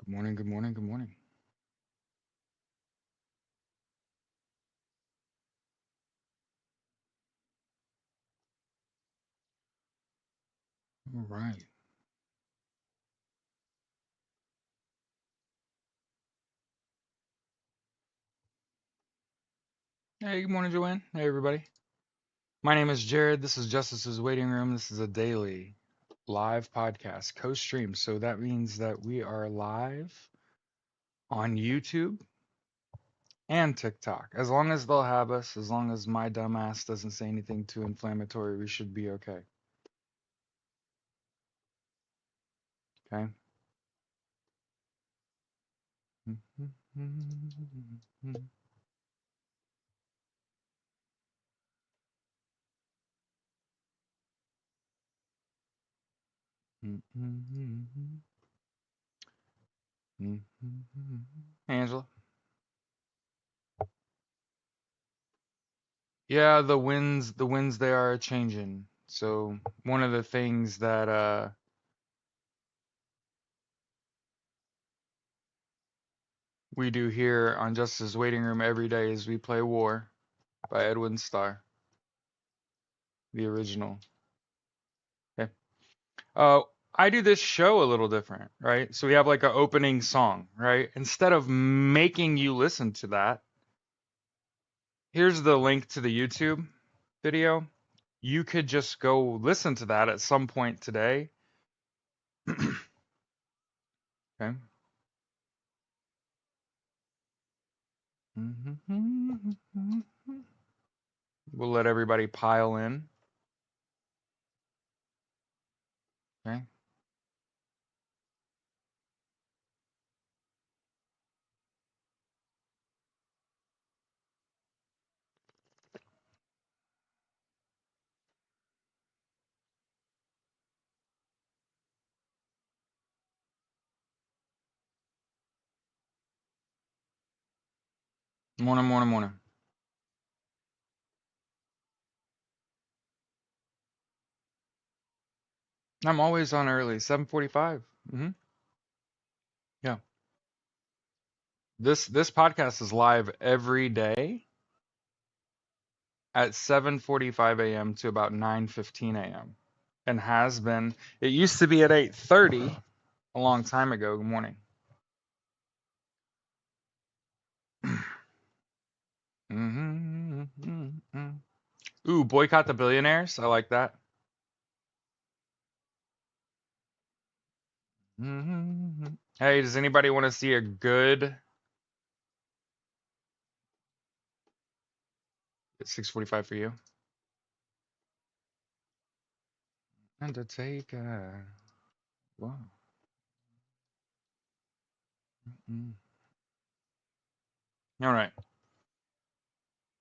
Good morning, good morning, good morning. All right. Hey, good morning, Joanne. Hey, everybody. My name is Jared. This is Justice's Waiting Room. This is a daily live podcast, co-stream. So that means that we are live on YouTube and TikTok. As long as they'll have us, as long as my dumbass doesn't say anything too inflammatory, we should be okay. Okay. Angela. Yeah, the winds they are changing. So one of the things that we do here on Justice's Waiting Room every day is we play War by Edwin Starr, the original. Okay. Uh I do this show a little different, right? So we have like an opening song, right? Instead of making you listen to that, here's the link to the YouTube video. You could just go listen to that at some point today. Okay. We'll let everybody pile in. Okay. Morning, morning, morning. I'm always on early, 7:45. Yeah. This podcast is live every day at 7:45 a.m. to about 9:15 a.m. and has been. It used to be at 8:30 a long time ago. Good morning. Ooh, boycott the billionaires. I like that. Hey, does anybody want to see a good? It's 6:45 for you. Undertaker. Wow. All right.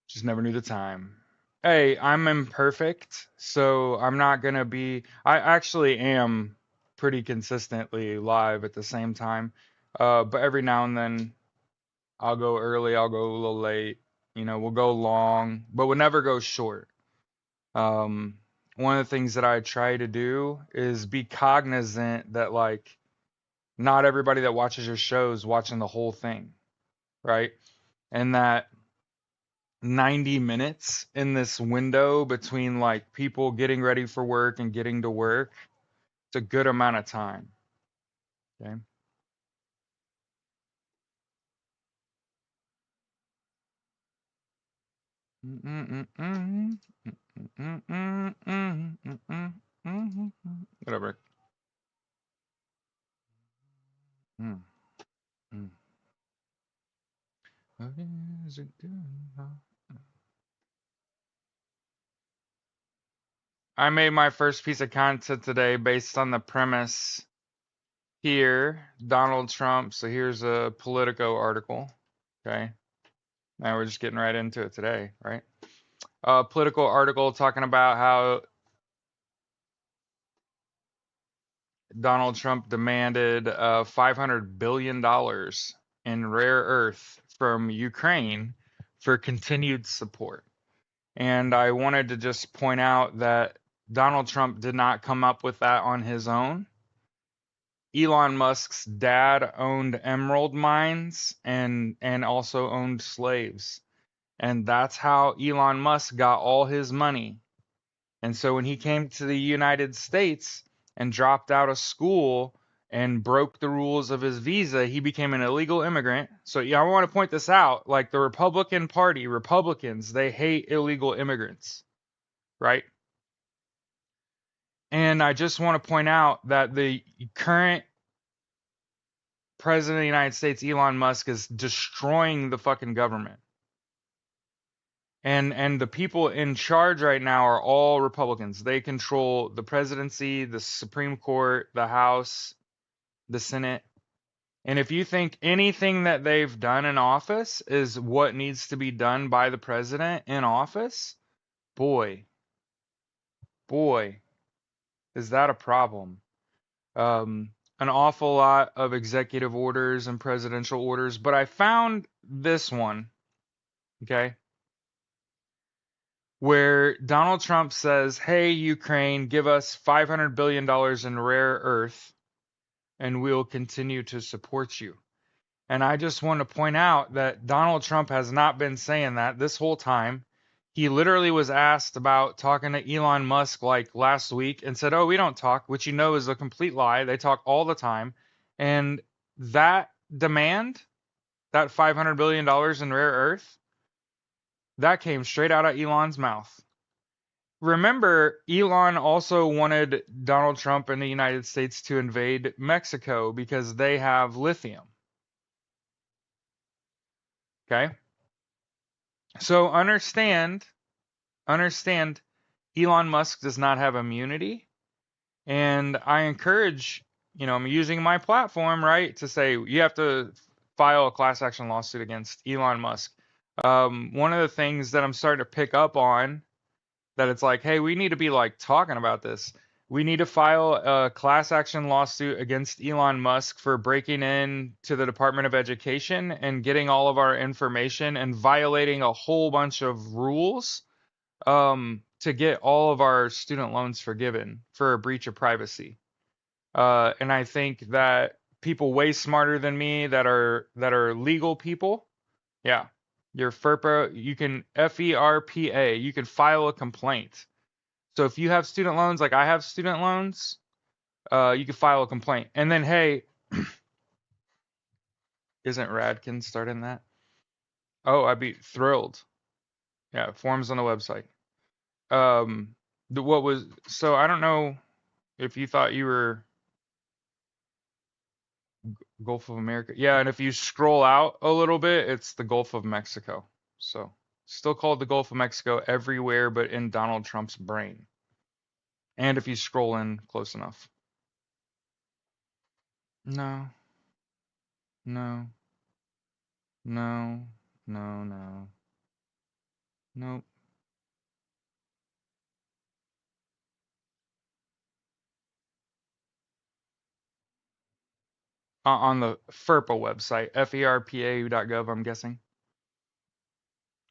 Just never knew the time. Hey, I'm imperfect, so I'm not gonna be. I actually am pretty consistently live at the same time. But every now and then I'll go early, I'll go a little late. We'll go long, but we'll never go short. Um, One of the things that I try to do is be cognizant that like not everybody that watches your show is watching the whole thing, right? And that 90 minutes in this window between like people getting ready for work and getting to work, it's a good amount of time. Okay. Whatever. Mm, mm. What is it doing? I made my first piece of content today based on the premise here, Donald Trump. So here's a Politico article. Okay. Now we're just getting right into it today, right? A political article talking about how Donald Trump demanded $500 billion in rare earth from Ukraine for continued support. And I wanted to just point out that Donald Trump did not come up with that on his own. Elon Musk's dad owned emerald mines and also owned slaves. And that's how Elon Musk got all his money. And so when he came to the United States and dropped out of school and broke the rules of his visa, he became an illegal immigrant. So yeah, I want to point this out. Like the Republican Party, Republicans, they hate illegal immigrants, right? And I just want to point out that the current president of the United States, Elon Musk, is destroying the fucking government. And the people in charge right now are all Republicans. They control the presidency, the Supreme Court, the House, the Senate. And if you think anything that they've done in office is what needs to be done by the president in office, boy, boy, is that a problem. An awful lot of executive orders and presidential orders, but I found this one, okay, where Donald Trump says, "Hey, Ukraine, give us $500 billion in rare earth, and we'll continue to support you." And I just want to point out that Donald Trump has not been saying that this whole time. He literally was asked about talking to Elon Musk like last week and said, "Oh, we don't talk," which you know is a complete lie. They talk all the time. And that demand, that $500 billion in rare earth, that came straight out of Elon's mouth. Remember, Elon also wanted Donald Trump and the United States to invade Mexico because they have lithium. Okay? So understand, Elon Musk does not have immunity. And I encourage, I'm using my platform, right, to say you have to file a class action lawsuit against Elon Musk. One of the things that I'm starting to pick up on that it's like, hey, we need to be like talking about this. We need to file a class action lawsuit against Elon Musk for breaking in to the Department of Education and getting all of our information and violating a whole bunch of rules to get all of our student loans forgiven for a breach of privacy. And I think that people way smarter than me that are legal people, yeah, your FERPA, you can FERPA, you can file a complaint. So if you have student loans, like I have student loans, you can file a complaint. And then, hey, isn't Radkin starting that? Oh, I'd be thrilled. Yeah, forms on the website. So I don't know if you thought you were Gulf of America. Yeah, and if you scroll out a little bit, it's the Gulf of Mexico. So still called the Gulf of Mexico everywhere but in Donald Trump's brain. And if you scroll in close enough. No, no, no, no, no, nope. On the FERPA website, FERPA.gov, I'm guessing.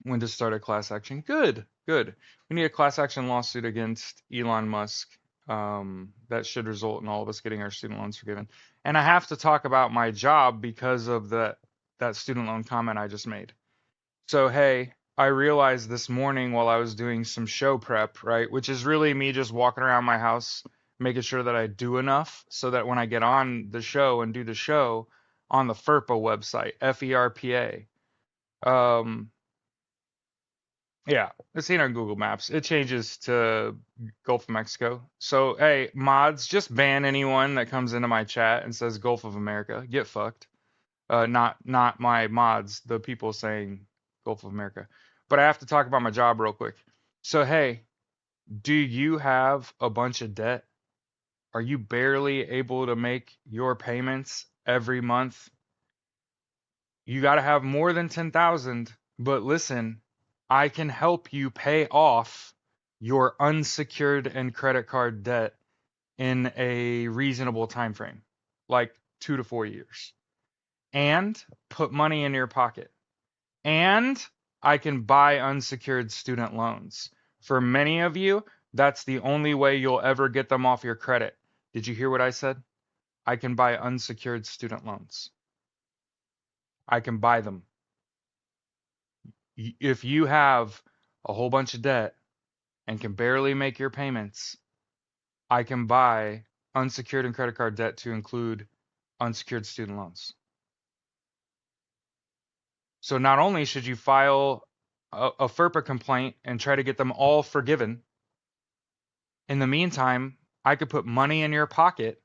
When to start a class action. Good, good. We need a class action lawsuit against Elon Musk. That should result in all of us getting our student loans forgiven. And I have to talk about my job because of that student loan comment I just made. So hey, I realized this morning while I was doing some show prep, right, which is really me just walking around my house, making sure that I do enough so that when I get on the show and do the show on the FERPA website, FERPA, yeah, it's seen on Google Maps. It changes to Gulf of Mexico. So, hey, mods, just ban anyone that comes into my chat and says Gulf of America. Get fucked. Not my mods, the people saying Gulf of America. But I have to talk about my job real quick. So, hey, do you have a bunch of debt? Are you barely able to make your payments every month? You got to have more than 10,000. But listen, I can help you pay off your unsecured and credit card debt in a reasonable time frame, like 2 to 4 years, and put money in your pocket. And I can buy unsecured student loans. For many of you, that's the only way you'll ever get them off your credit. Did you hear what I said? I can buy unsecured student loans. I can buy them. If you have a whole bunch of debt and can barely make your payments, I can buy unsecured and credit card debt to include unsecured student loans. So not only should you file a FERPA complaint and try to get them all forgiven, in the meantime, I could put money in your pocket,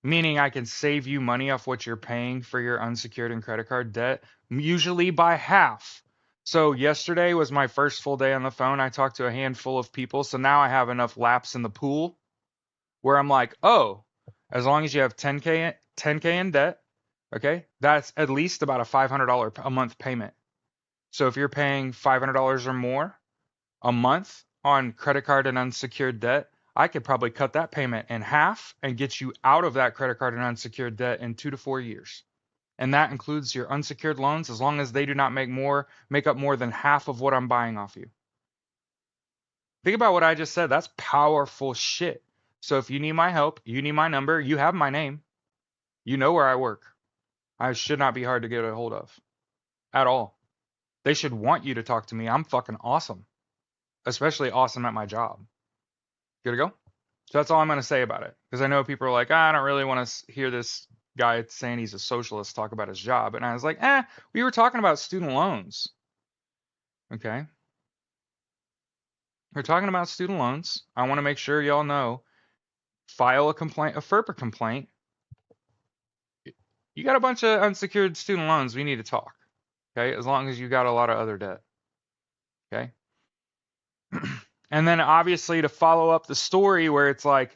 meaning I can save you money off what you're paying for your unsecured and credit card debt, usually by half. So yesterday was my first full day on the phone. I talked to a handful of people. So now I have enough laps in the pool where I'm like, oh, as long as you have 10K in debt, okay, that's at least about a $500 a month payment. So if you're paying $500 or more a month on credit card and unsecured debt, I could probably cut that payment in half and get you out of that credit card and unsecured debt in 2 to 4 years. And that includes your unsecured loans as long as they do not make up more than half of what I'm buying off you. Think about what I just said. That's powerful shit. So if you need my help, you need my number, you have my name. You know where I work. I should not be hard to get a hold of at all. They should want you to talk to me. I'm fucking awesome, especially awesome at my job. Good to go? So that's all I'm going to say about it. Because I know people are like, I don't really want to hear this guy saying he's a socialist talk about his job. And I was like, we were talking about student loans. Okay. We're talking about student loans. I want to make sure y'all know, file a complaint, a FERPA complaint. You got a bunch of unsecured student loans, we need to talk. Okay. As long as you got a lot of other debt. Okay. And then obviously to follow up the story where it's like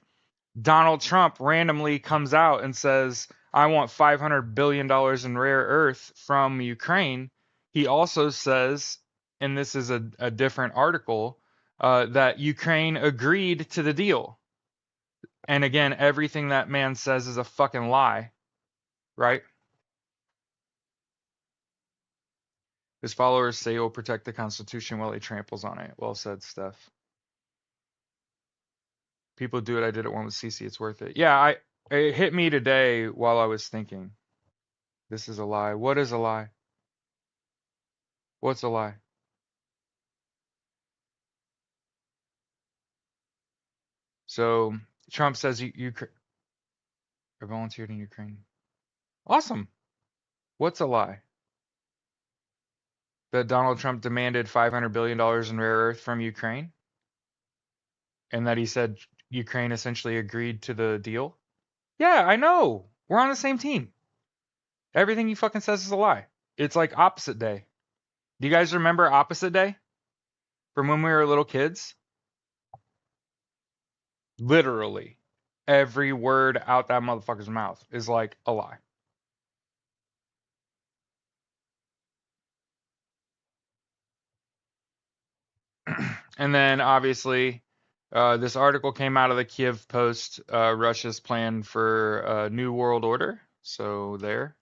Donald Trump randomly comes out and says, I want $500 billion in rare earth from Ukraine. He also says, and this is a different article, that Ukraine agreed to the deal. And again, everything that man says is a fucking lie, right? His followers say he'll protect the Constitution while he tramples on it. Well said, Steph. People do it. I did it one with CC. It's worth it. Yeah, it hit me today while I was thinking. This is a lie. What is a lie? What's a lie? So Trump says you volunteered in Ukraine. Awesome. What's a lie? That Donald Trump demanded $500 billion in rare earth from Ukraine? And that he said Ukraine essentially agreed to the deal? Yeah, I know. We're on the same team. Everything he fucking says is a lie. It's like Opposite Day. Do you guys remember Opposite Day? From when we were little kids? Literally. Every word out that motherfucker's mouth is like a lie. And then obviously, this article came out of the Kiev Post, Russia's plan for a new world order. So there.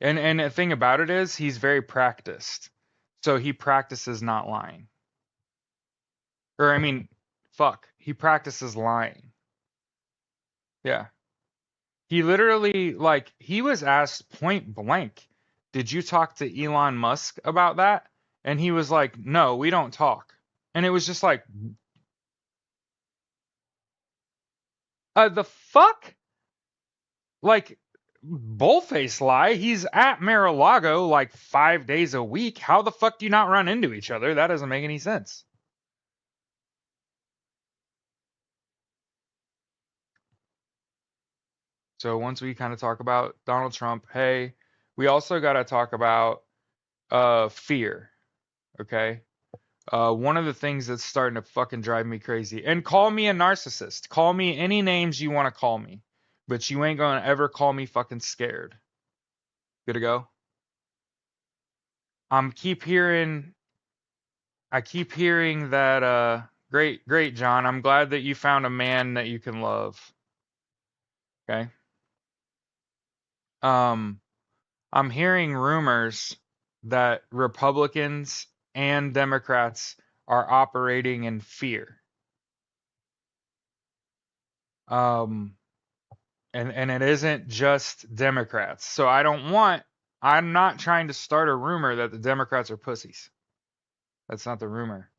And the thing about it is he's very practiced. So he practices not lying. Or I mean, fuck, he practices lying. Yeah. He literally, like, he was asked point blank, did you talk to Elon Musk about that? And he was like, no, we don't talk. And it was just like, the fuck? Like, bullface lie. He's at Mar-a-Lago like 5 days a week. How the fuck do you not run into each other? That doesn't make any sense. So once we kind of talk about Donald Trump, hey, we also got to talk about fear. Okay? One of the things that's starting to fucking drive me crazy, and call me a narcissist. Call me any names you want to call me, but you ain't gonna ever call me fucking scared. Good to go? I keep hearing that great John. I'm glad that you found a man that you can love. Okay? I'm hearing rumors that Republicans and Democrats are operating in fear. And it isn't just Democrats. So I'm not trying to start a rumor that the Democrats are pussies. That's not the rumor.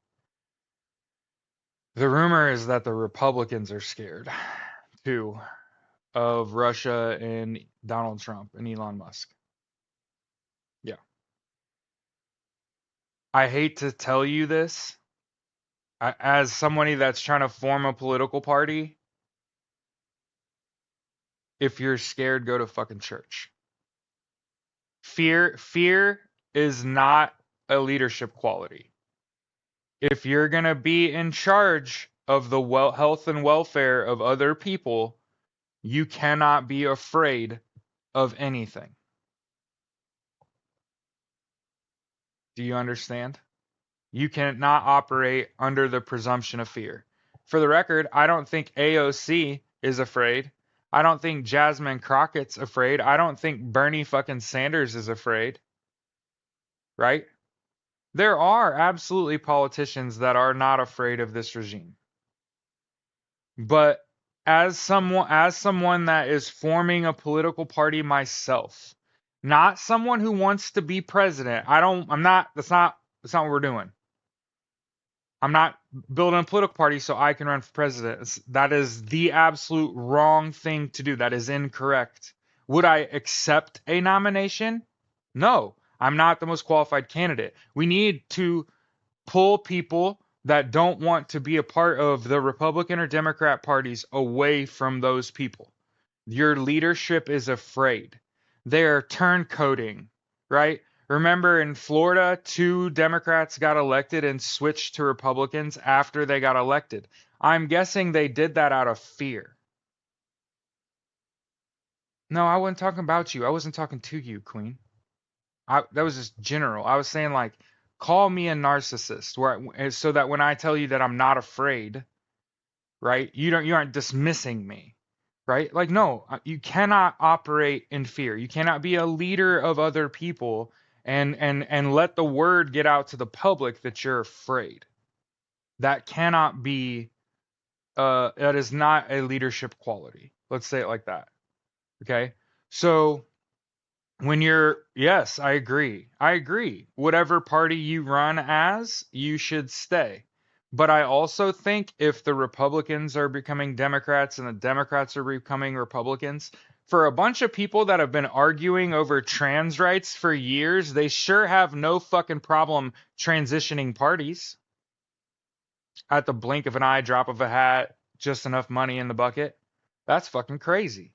The rumor is that the Republicans are scared too of Russia and Donald Trump and Elon Musk. Yeah. I hate to tell you this, as somebody that's trying to form a political party, if you're scared, go to fucking church. Fear is not a leadership quality. If you're going to be in charge of the health and welfare of other people, you cannot be afraid of anything. Do you understand? You cannot operate under the presumption of fear. For the record, I don't think AOC is afraid. I don't think Jasmine Crockett's afraid. I don't think Bernie fucking Sanders is afraid. Right? There are absolutely politicians that are not afraid of this regime. But as someone that is forming a political party myself, not someone who wants to be president. That's not what we're doing. I'm not building a political party so I can run for president. That is the absolute wrong thing to do. That is incorrect. Would I accept a nomination? No, I'm not the most qualified candidate. We need to pull people that don't want to be a part of the Republican or Democrat parties away from those people. Your leadership is afraid. They're turncoating, right? Remember in Florida, 2 Democrats got elected and switched to Republicans after they got elected. I'm guessing they did that out of fear. No, I wasn't talking about you. I wasn't talking to you, Queen. That was just general. I was saying like, call me a narcissist, so that when I tell you that I'm not afraid, right? You aren't dismissing me, right? Like, no, you cannot operate in fear. You cannot be a leader of other people and let the word get out to the public that you're afraid. That cannot be. That is not a leadership quality. Let's say it like that. Okay. So yes, I agree. I agree. Whatever party you run as, you should stay. But I also think if the Republicans are becoming Democrats and the Democrats are becoming Republicans, for a bunch of people that have been arguing over trans rights for years, they sure have no fucking problem transitioning parties at the blink of an eye, drop of a hat, just enough money in the bucket. That's fucking crazy.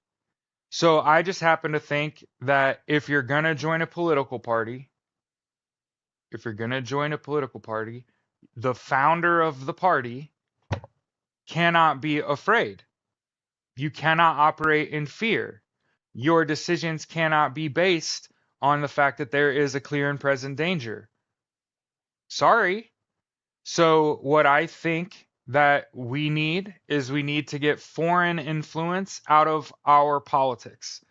So I just happen to think that if you're going to join a political party, the founder of the party cannot be afraid. You cannot operate in fear. Your decisions cannot be based on the fact that there is a clear and present danger. Sorry. So what I think that we need to get foreign influence out of our politics.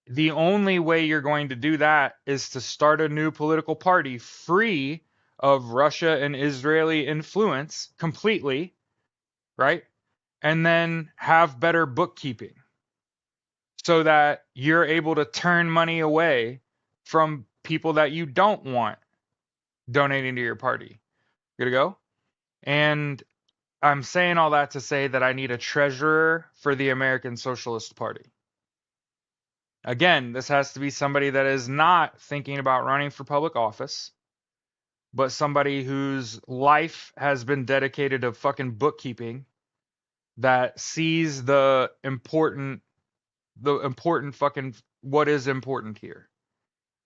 The only way you're going to do that is to start a new political party free of Russia and Israeli influence completely, right? And then have better bookkeeping so that you're able to turn money away from people that you don't want donating to your party. Good to go? And I'm saying all that to say that I need a treasurer for the American Socialist Party. Again, this has to be somebody that is not thinking about running for public office, but somebody whose life has been dedicated to fucking bookkeeping, that sees the important fucking what is important here.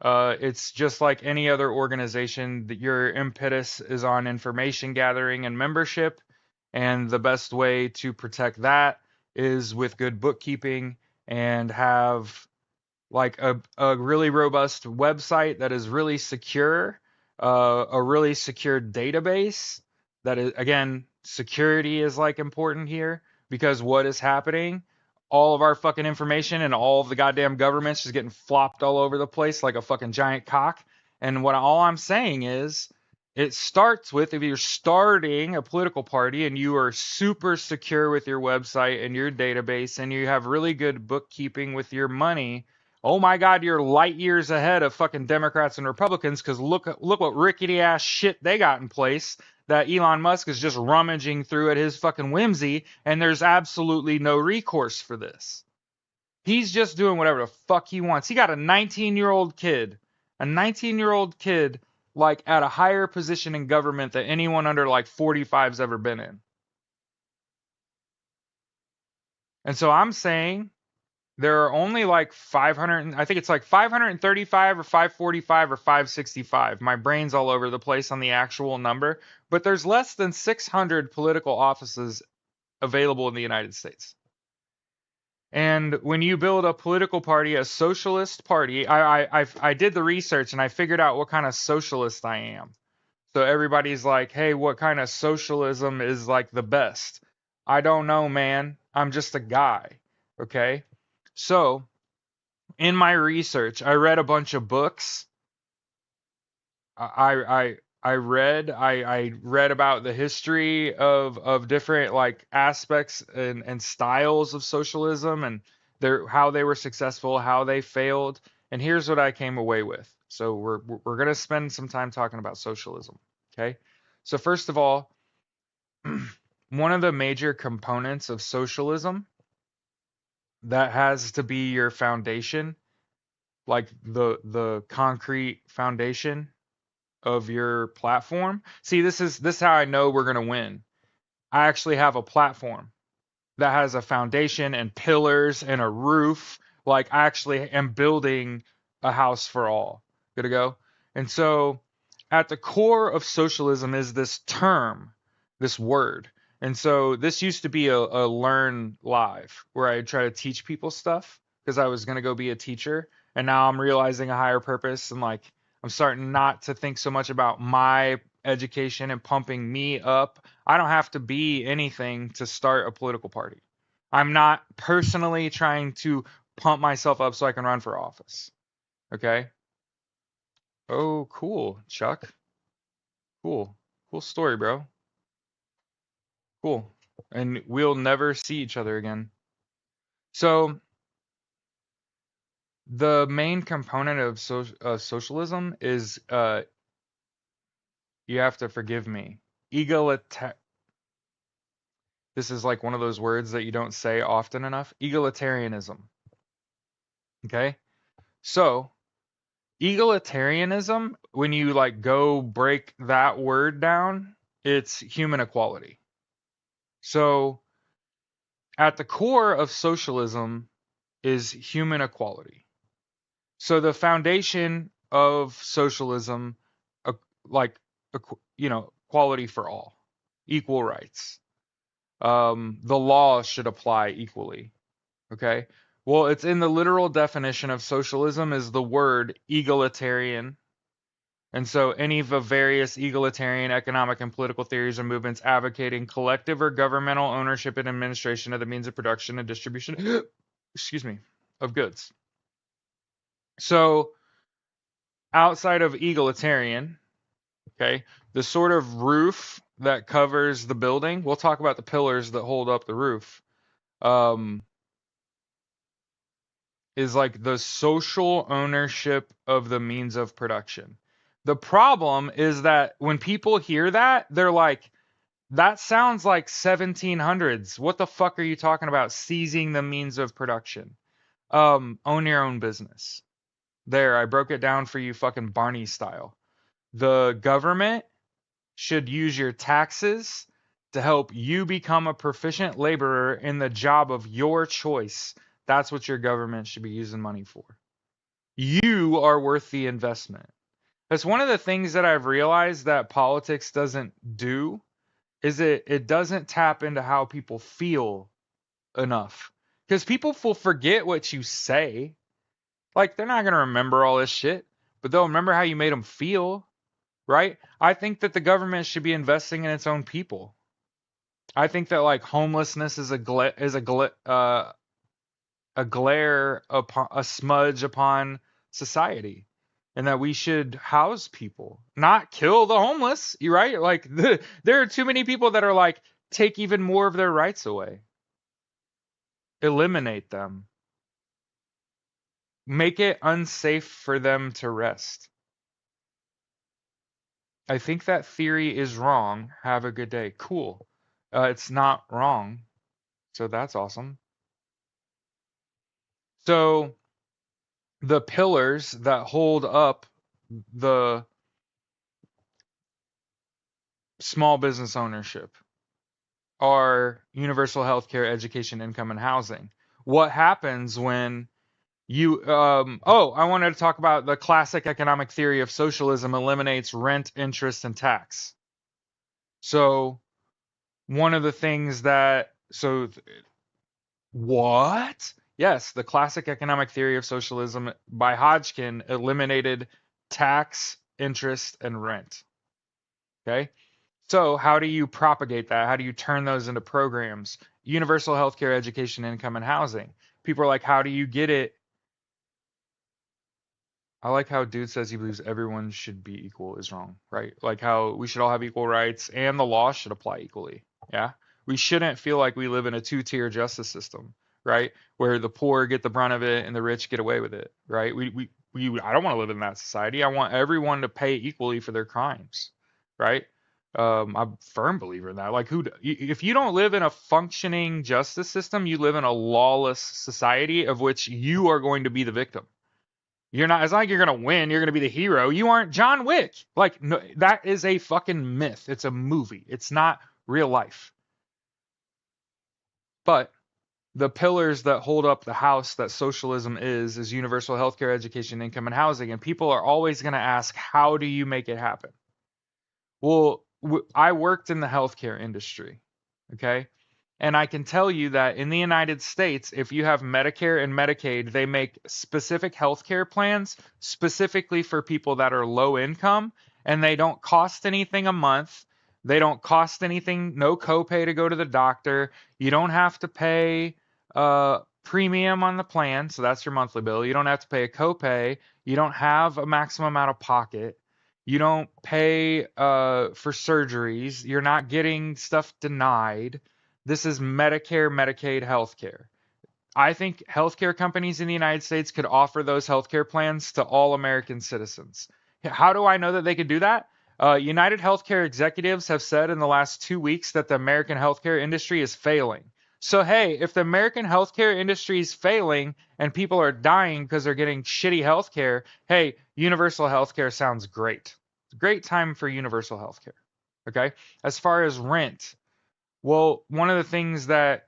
It's just like any other organization that your impetus is on information gathering and membership, and the best way to protect that is with good bookkeeping and have like a really robust website that is really secure, a really secure database that is, again, security is like important here because what is happening, all of our fucking information and all of the goddamn governments just getting flopped all over the place like a fucking giant cock. And all I'm saying is It starts with, if you're starting a political party and you are super secure with your website and your database and you have really good bookkeeping with your money, oh my God, you're light years ahead of fucking Democrats and Republicans, because look what rickety ass shit they got in place that Elon Musk is just rummaging through at his fucking whimsy, and there's absolutely no recourse for this. He's just doing whatever the fuck he wants. He got a 19-year-old kid, a 19-year-old kid, like at a higher position in government than anyone under like 45's ever been in. And so I'm saying there are only like 500, I think it's like 535 or 545 or 565. My brain's all over the place on the actual number, but there's less than 600 political offices available in the United States. And when you build a political party, a socialist party, I did the research and I figured out what kind of socialist I am. So everybody's like, "Hey, what kind of socialism is like the best?" I don't know, man. I'm just a guy. Okay? So, in my research, I read a bunch of books. I read about the history of different like aspects and styles of socialism and how they were successful, how they failed, and here's what I came away with. So we're gonna spend some time talking about socialism. Okay, so first of all, one of the major components of socialism that has to be your foundation, like the concrete foundation of your platform. See, this is how I know we're gonna win. I actually have a platform that has a foundation and pillars and a roof. Like I actually am building a house for all. Good to go. And so at the core of socialism is this term, this word. And so this used to be a learn live where I try to teach people stuff because I was gonna go be a teacher. And now I'm realizing a higher purpose and like I'm starting not to think so much about my education and pumping me up. I don't have to be anything to start a political party. I'm not personally trying to pump myself up so I can run for office. Okay? Oh, cool, Chuck. Cool. Cool story, bro. Cool. And we'll never see each other again. So, the main component of socialism is you have to forgive me. Egalitar This is like one of those words that you don't say often enough. Egalitarianism. Okay? So, egalitarianism, when you like go break that word down, it's human equality. So, at the core of socialism is human equality. So the foundation of socialism, uh, like equality for all, equal rights. The law should apply equally. Okay. Well, it's in the literal definition of socialism is the word egalitarian. And so any of the various egalitarian economic and political theories or movements advocating collective or governmental ownership and administration of the means of production and distribution, excuse me, of goods. So outside of egalitarian, okay, the sort of roof that covers the building, we'll talk about the pillars that hold up the roof, um, is like the social ownership of the means of production. The problem is that when people hear that, they're like, that sounds like 1700s. What the fuck are you talking about? Seizing the means of production. Own your own business. There, I broke it down for you fucking Barney style. The government should use your taxes to help you become a proficient laborer in the job of your choice. That's what your government should be using money for. You are worth the investment. That's one of the things that I've realized that politics doesn't do is it doesn't tap into how people feel enough. Because people will forget what you say. Like they're not going to remember all this shit, but they'll remember how you made them feel, right? I think that the government should be investing in its own people. I think that like homelessness is a glare upon a smudge upon society. and that we should house people, not kill the homeless. You right? Like there are too many people that are like take even more of their rights away, eliminate them, make it unsafe for them to rest. I think that theory is wrong. Have a good day. Cool. It's not wrong, so that's awesome. So the pillars that hold up the small business ownership are universal healthcare, education, income, and housing. What happens when you I wanted to talk about the classic economic theory of socialism eliminates rent, interest, and tax. So one of the things that what? Yes, the classic economic theory of socialism by Hodgkin eliminated tax, interest, and rent. Okay? So, how do you propagate that? How do you turn those into programs? Universal healthcare, education, income, and housing. People are like, how do you get it? I like how dude says he believes everyone should be equal is wrong, right? Like how we should all have equal rights and the law should apply equally. Yeah. We shouldn't feel like we live in a two-tier justice system, right? Where the poor get the brunt of it and the rich get away with it, right? I don't want to live in that society. I want everyone to pay equally for their crimes, right? I'm a firm believer in that. Like, if you don't live in a functioning justice system, you live in a lawless society of which you are going to be the victim. You're not, it's not like you're gonna win, you're gonna be the hero. You aren't John Wick. Like, no, that is a fucking myth. It's a movie. It's not real life. But the pillars that hold up the house that socialism is universal healthcare, education, income, and housing. And people are always gonna ask, how do you make it happen? Well, I worked in the healthcare industry. Okay. And I can tell you that in the United States, if you have Medicare and Medicaid, they make specific healthcare plans specifically for people that are low income, and they don't cost anything a month. They don't cost anything, no copay to go to the doctor. You don't have to pay premium on the plan, so that's your monthly bill. You don't have to pay a copay. You don't have a maximum out of pocket. You don't pay for surgeries. You're not getting stuff denied. This is Medicare, Medicaid healthcare. I think healthcare companies in the United States could offer those healthcare plans to all American citizens. How do I know that they could do that? United Healthcare executives have said in the last 2 weeks that the American healthcare industry is failing. So, hey, if the American healthcare industry is failing and people are dying because they're getting shitty healthcare, hey, universal healthcare sounds great. Great time for universal healthcare. Okay. As far as rent, well, one of the things that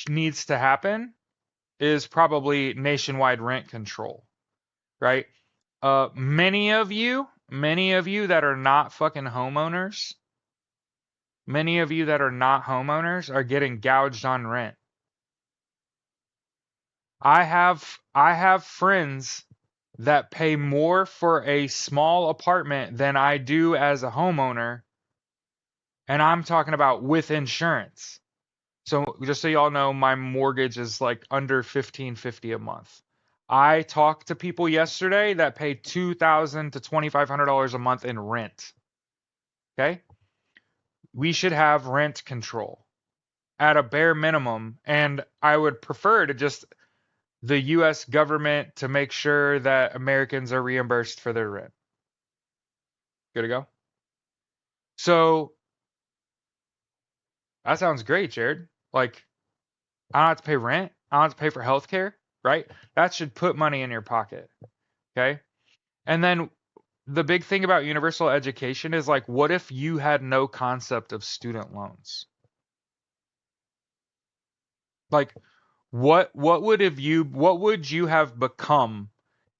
needs to happen is probably nationwide rent control, right? Many of you that are not fucking homeowners, many of you that are not homeowners are getting gouged on rent. I have friends that pay more for a small apartment than I do as a homeowner, and I'm talking about with insurance. So just so y'all know, my mortgage is like under 1550 a month. I talked to people yesterday that pay $2,000 to $2,500 a month in rent. Okay? We should have rent control at a bare minimum, and I would prefer to just the US government to make sure that Americans are reimbursed for their rent. Good to go? So, that sounds great, Jared. Like, I don't have to pay rent. I don't have to pay for healthcare, right? That should put money in your pocket. Okay. And then the big thing about universal education is like, what if you had no concept of student loans? Like, what would you have become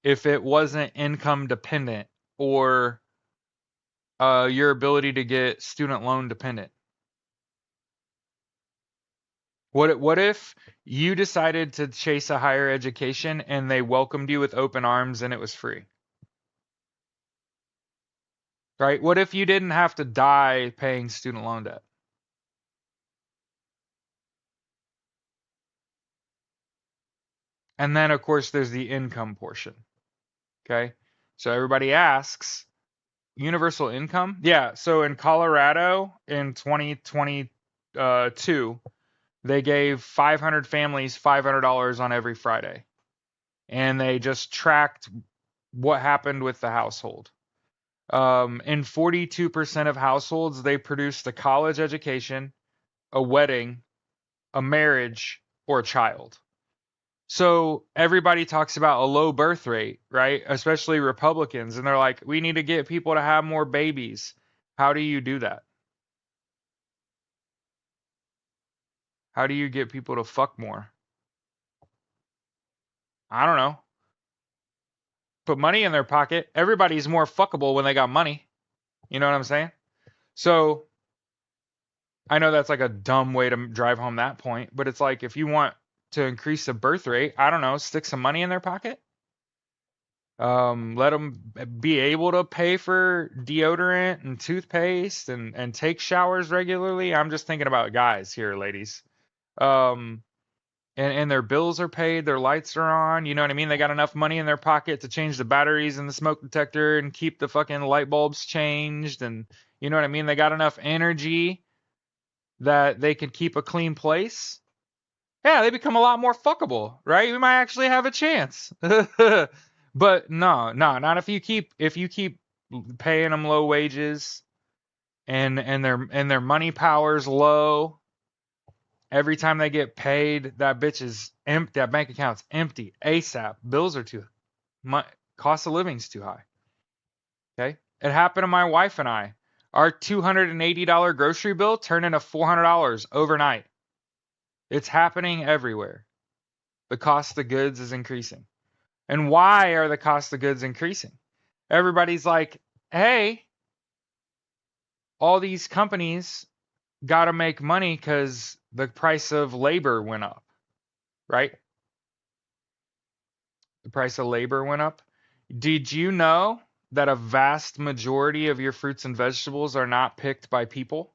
if it wasn't income dependent or your ability to get student loan dependent? What if you decided to chase a higher education and they welcomed you with open arms and it was free? Right? What if you didn't have to die paying student loan debt? And then, of course, there's the income portion. Okay. So everybody asks, universal income? Yeah, so in Colorado in 2022, they gave 500 families $500 on every Friday. And they just tracked what happened with the household. In 42% of households, they produced a college education, a wedding, a marriage, or a child. So everybody talks about a low birth rate, right? Especially Republicans. And they're like, we need to get people to have more babies. How do you do that? How do you get people to fuck more? I don't know. Put money in their pocket. Everybody's more fuckable when they got money. You know what I'm saying? So I know that's like a dumb way to drive home that point, but it's like if you want to increase the birth rate, I don't know, stick some money in their pocket. Let them be able to pay for deodorant and toothpaste and take showers regularly. I'm just thinking about guys here, ladies. Um, and their bills are paid, their lights are on. You know what I mean? They got enough money in their pocket to change the batteries in the smoke detector and keep the fucking light bulbs changed. And you know what I mean? They got enough energy that they can keep a clean place. Yeah, they become a lot more fuckable, right? We might actually have a chance. But no, not if you keep paying them low wages and their money power's low. Every time they get paid, that bitch is empty. That bank account's empty ASAP. Bills are too, cost of living's too high. Okay, it happened to my wife and I. Our $280 grocery bill turned into $400 overnight. It's happening everywhere. The cost of goods is increasing. And why are the cost of goods increasing? Everybody's like, hey, all these companies got to make money because the price of labor went up, right? The price of labor went up. Did you know that a vast majority of your fruits and vegetables are not picked by people?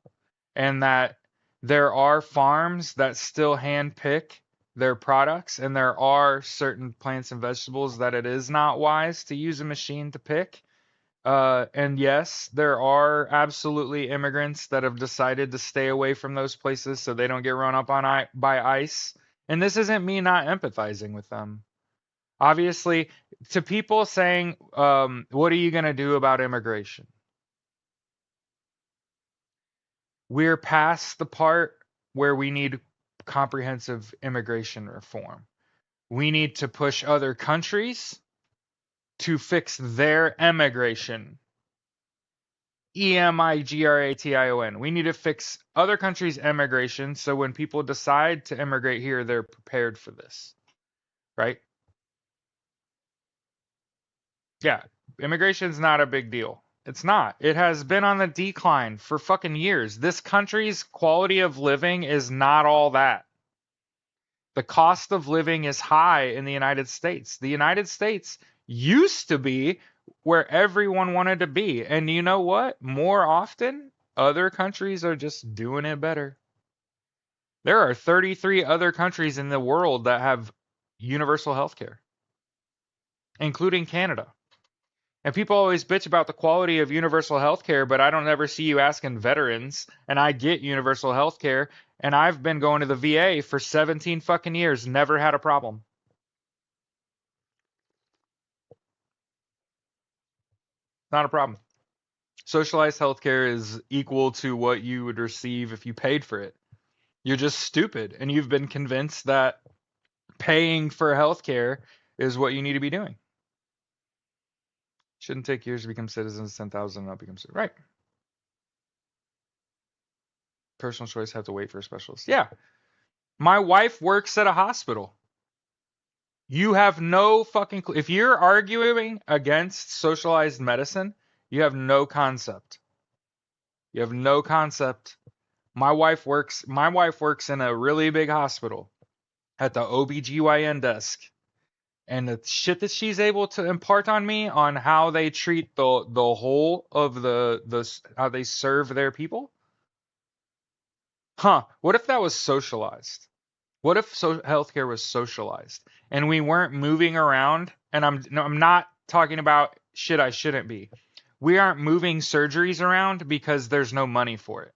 And that there are farms that still hand pick their products, and there are certain plants and vegetables that it is not wise to use a machine to pick. And yes, there are absolutely immigrants that have decided to stay away from those places so they don't get run up on by ICE. And this isn't me not empathizing with them. Obviously, to people saying, what are you going to do about immigration? We're past the part where we need comprehensive immigration reform. We need to push other countries to fix their immigration. EMIGRATION. We need to fix other countries' immigration so when people decide to immigrate here, they're prepared for this. Right? Yeah, immigration's not a big deal. It's not. It has been on the decline for fucking years. This country's quality of living is not all that. The cost of living is high in the United States. The United States used to be where everyone wanted to be. And you know what? More often, other countries are just doing it better. There are 33 other countries in the world that have universal health care, including Canada. And people always bitch about the quality of universal health care, but I don't ever see you asking veterans. And I get universal health care, and I've been going to the VA for 17 fucking years, never had a problem. Not a problem. Socialized healthcare is equal to what you would receive if you paid for it. You're just stupid, and you've been convinced that paying for healthcare is what you need to be doing. Shouldn't take years to become citizens. 10,000 and up become right. Personal choice. Have to wait for a specialist. Yeah, my wife works at a hospital. You have no fucking clue. If you're arguing against socialized medicine, you have no concept. You have no concept. My wife works in a really big hospital at the OBGYN desk. And the shit that she's able to impart on me on how they treat the whole of the how they serve their people. Huh, what if that was socialized? What if healthcare was socialized and we weren't moving around? And I'm not talking about shit I shouldn't be. We aren't moving surgeries around because there's no money for it.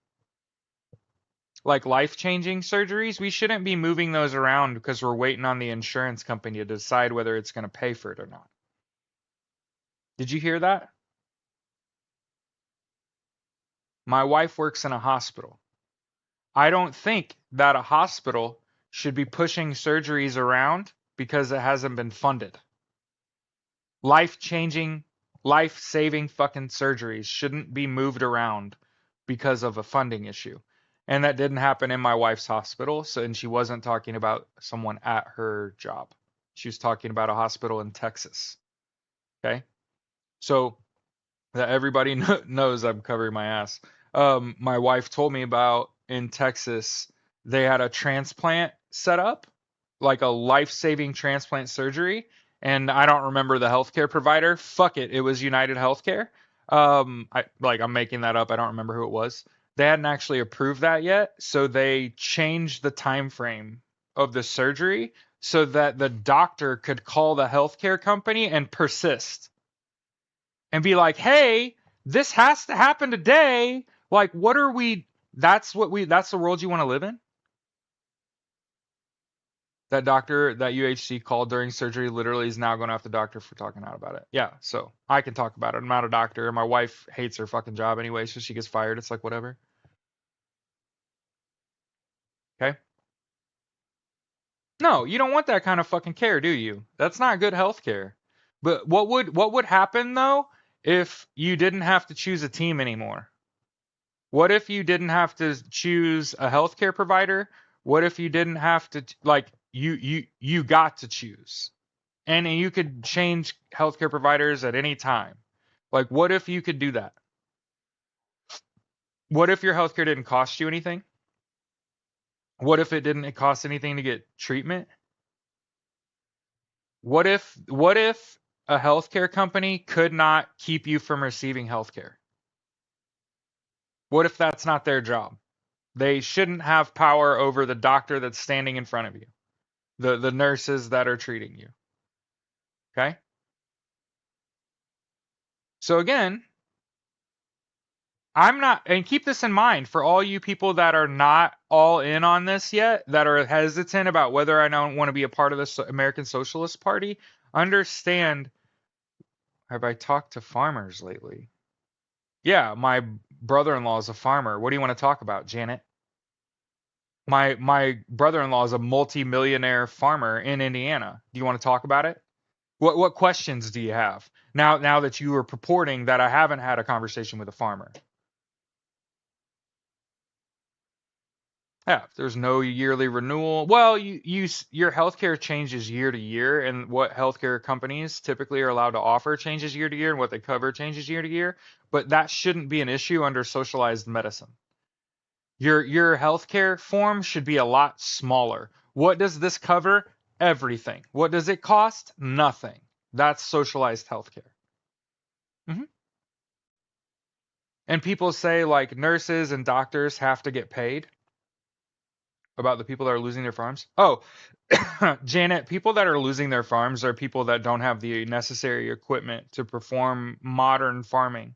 Like life-changing surgeries, we shouldn't be moving those around because we're waiting on the insurance company to decide whether it's going to pay for it or not. Did you hear that? My wife works in a hospital. I don't think that a hospital should be pushing surgeries around because it hasn't been funded. Life-changing, life-saving fucking surgeries shouldn't be moved around because of a funding issue. And that didn't happen in my wife's hospital, and she wasn't talking about someone at her job. She was talking about a hospital in Texas. Okay? So that everybody knows I'm covering my ass. My wife told me about in Texas, they had a transplant set up, like a life-saving transplant surgery, and I don't remember the healthcare provider. Fuck it, it was United Healthcare. I'm making that up. I don't remember who it was. They hadn't actually approved that yet, so they changed the time frame of the surgery so that the doctor could call the healthcare company and persist and be like, "Hey, this has to happen today. Like, what are we? That's the world you want to live in?" That doctor, that UHC called during surgery, literally is now going off the doctor for talking out about it. Yeah, so I can talk about it. I'm not a doctor. My wife hates her fucking job anyway, so she gets fired. It's like whatever. Okay. No, you don't want that kind of fucking care, do you? That's not good health care. But what would happen though if you didn't have to choose a team anymore? What if you didn't have to choose a healthcare provider? What if you didn't have to like you got to choose? And you could change healthcare providers at any time. Like what if you could do that? What if your healthcare didn't cost you anything? What if it didn't cost anything to get treatment? What if a healthcare company could not keep you from receiving healthcare? What if that's not their job? They shouldn't have power over the doctor that's standing in front of you, the nurses that are treating you. Okay? So again, I'm not, and keep this in mind for all you people that are not all in on this yet, that are hesitant about whether I don't want to be a part of the American Socialist Party. Understand, have I talked to farmers lately? Yeah, my brother-in-law is a farmer. What do you want to talk about, Janet? My brother-in-law is a multi-millionaire farmer in Indiana. Do you want to talk about it? What questions do you have? Now that you are purporting that I haven't had a conversation with a farmer. Yeah, there's no yearly renewal. Well, your healthcare changes year to year, and what healthcare companies typically are allowed to offer changes year to year, and what they cover changes year to year. But that shouldn't be an issue under socialized medicine. Your healthcare form should be a lot smaller. What does this cover? Everything. What does it cost? Nothing. That's socialized healthcare. hmm And people say like nurses and doctors have to get paid about the people that are losing their farms. Oh, Janet, people that are losing their farms are people that don't have the necessary equipment to perform modern farming.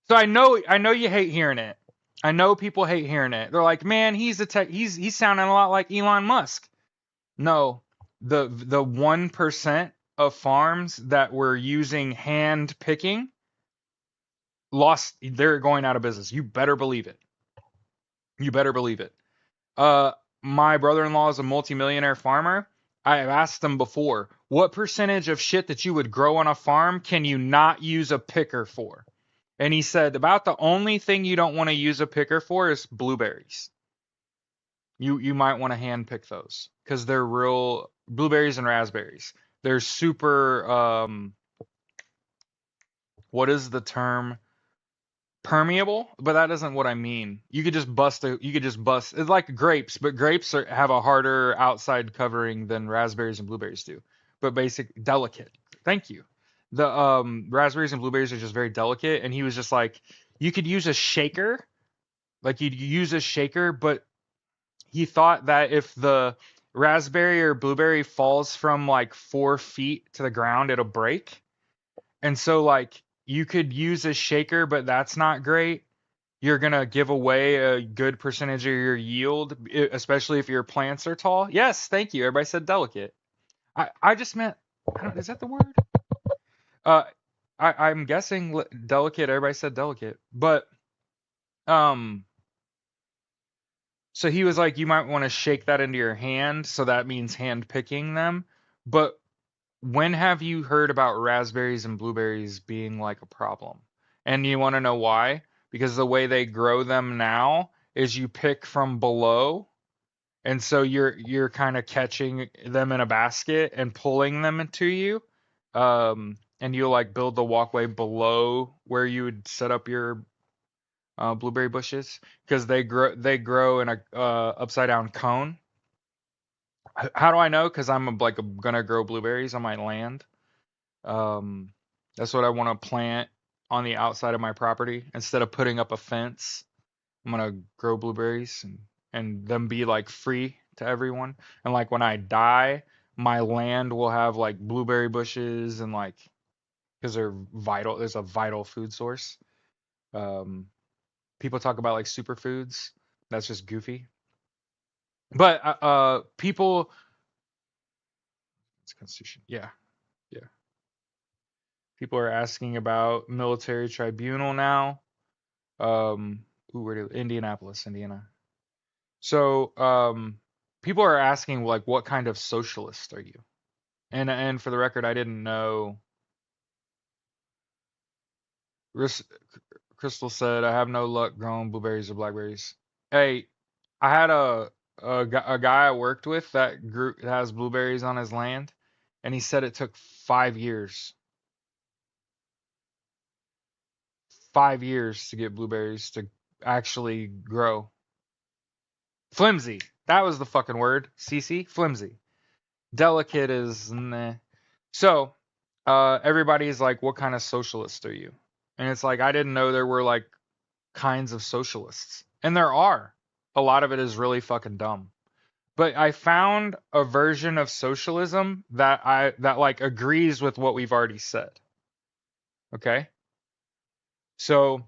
So I know you hate hearing it. I know people hate hearing it. They're like, "Man, he's sounding a lot like Elon Musk." No, the 1% of farms that were using hand picking they're going out of business. You better believe it. You better believe it. Uh, my brother-in-law is a multimillionaire farmer. I have asked him before, what percentage of shit that you would grow on a farm can you not use a picker for? And he said about the only thing you don't want to use a picker for is blueberries. You might want to hand pick those because they're real blueberries and raspberries. They're super what is the term? Permeable, but that isn't what I mean. You could just bust it's like grapes, but have a harder outside covering than raspberries and blueberries do. But delicate. Thank you. The raspberries and blueberries are just very delicate, and he was just like, you could use a shaker, like you'd use a shaker, but he thought that raspberry or blueberry falls from like 4 feet to the ground, it'll break. And so like you could use a shaker, but that's not great. You're gonna give away a good percentage of your yield, especially if your plants are tall. Yes, thank you. Everybody said delicate. I just meant, I don't, is that the word? Uh, I'm guessing delicate. Everybody said delicate, but um, so he was like, you might want to shake that into your hand, so that means hand picking them. But when have you heard about raspberries and blueberries being like a problem? And you want to know why? Because the way they grow them now is you pick from below, and so you're kind of catching them in a basket and pulling them into you. And you like build the walkway below where you would set up your blueberry bushes because they grow in a upside down cone. How do I know? Because I'm like gonna grow blueberries on my land. Um, that's what I want to plant on the outside of my property instead of putting up a fence. I'm gonna grow blueberries and them be like free to everyone. And like when I die, my land will have like blueberry bushes and like because they're vital. There's a vital food source. Um, People talk about like superfoods. That's just goofy. But people. It's Constitution. Yeah, yeah. People are asking about military tribunal now. Indianapolis, Indiana. So, people are asking like, what kind of socialist are you? And for the record, I didn't know. Ris- Crystal said, I have no luck growing blueberries or blackberries. Hey, I had a guy I worked with that grew that has blueberries on his land, and he said it took 5 years, 5 years to get blueberries to actually grow. Flimsy. That was the fucking word. CC. Flimsy. Delicate is meh. So, everybody's like, what kind of socialist are you? And it's like, I didn't know there were like kinds of socialists. And there are. A lot of it is really fucking dumb. But I found a version of socialism that like agrees with what we've already said. Okay? So,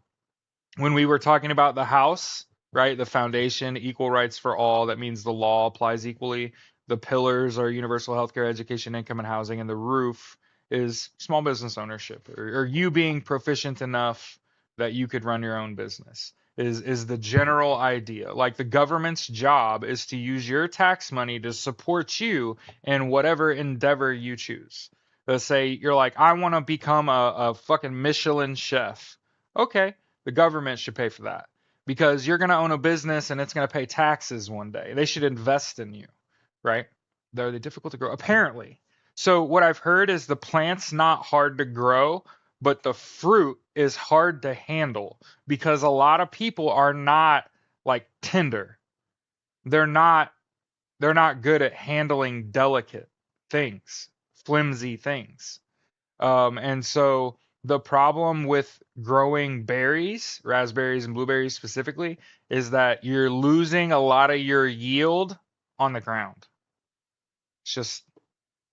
when we were talking about the house, right? The foundation, equal rights for all, that means the law applies equally. The pillars are universal healthcare, education, income, and housing, and the roof is small business ownership, or you being proficient enough that you could run your own business. Is the general idea. Like the government's job is to use your tax money to support you in whatever endeavor you choose. Let's say you're like, I want to become a fucking Michelin chef. Okay, the government should pay for that because you're going to own a business and it's going to pay taxes one day. They should invest in you, right? Are they difficult to grow? Apparently. So what I've heard is the plant's not hard to grow, but the fruit is hard to handle because a lot of people are not like tender. They're not they're not good at handling delicate things, flimsy things. And so the problem with growing berries, raspberries and blueberries specifically, is that you're losing a lot of your yield on the ground. It's just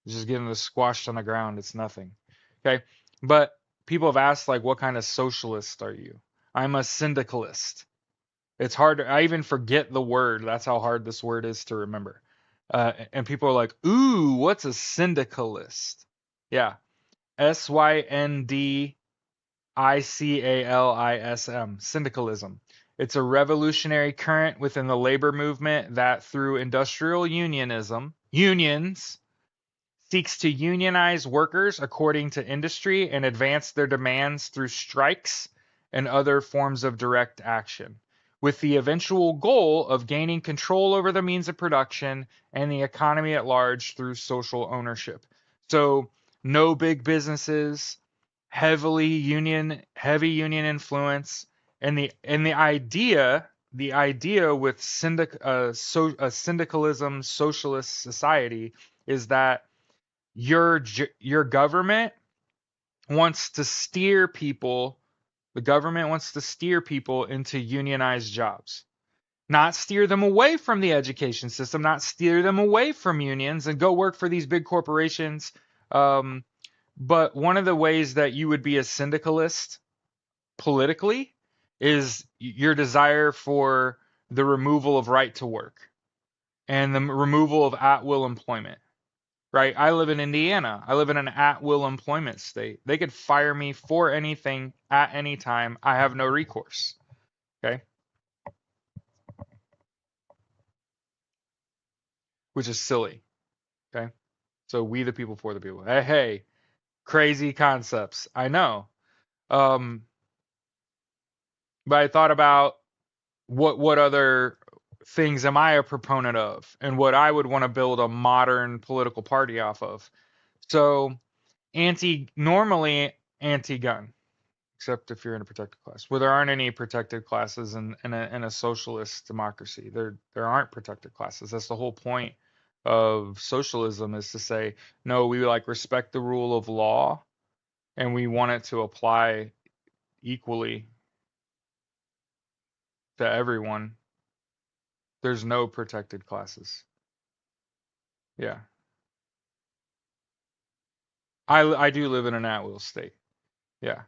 getting the squashed on the ground. It's nothing. Okay. But people have asked like, what kind of socialist are you? I'm a syndicalist. It's hard to, I even forget the word. That's how hard this word is to remember. And people are like, ooh, what's a syndicalist? Yeah. Syndicalism, syndicalism. It's a revolutionary current within the labor movement that, through industrial unionism, unions, seeks to unionize workers according to industry and advance their demands through strikes and other forms of direct action, with the eventual goal of gaining control over the means of production and the economy at large through social ownership. So, no big businesses, heavy union influence, and the idea with syndicalism socialist society is that your government wants to steer people the government wants to steer people into unionized jobs. not steer them away from the education system, not steer them away from unions and go work for these big corporations. Um, but one of the ways that you would be a syndicalist politically is your desire for the removal of right to work and the removal of at will employment. Right? I live in Indiana. I live in an at will employment state. They could fire me for anything at any time. I have no recourse. Okay? Which is silly. Okay? So we the people for the people. Hey, hey, crazy concepts. I know. Um, but I thought about what other things am I a proponent of and what I would want to build a modern political party off of. So normally anti-gun, except if you're in a protected class. Well, there aren't any protected classes in a socialist democracy. There aren't protected classes. That's the whole point of socialism, is to say, no, we like respect the rule of law and we want it to apply equally to everyone. There's no protected classes. Yeah. I do live in an at-will state. Yeah.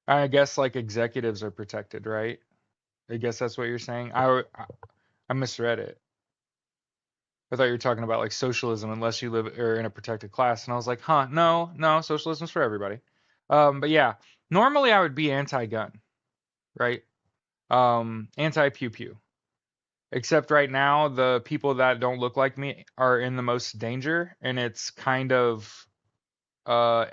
I guess like executives are protected, right? I guess that's what you're saying. I misread it. I thought you were talking about like socialism unless you live or in a protected class, and I was like, huh, no, no, socialism's for everybody. But yeah, normally I would be anti-gun, right? Anti-pew pew. Except right now, the people that don't look like me are in the most danger, and it's kind of uh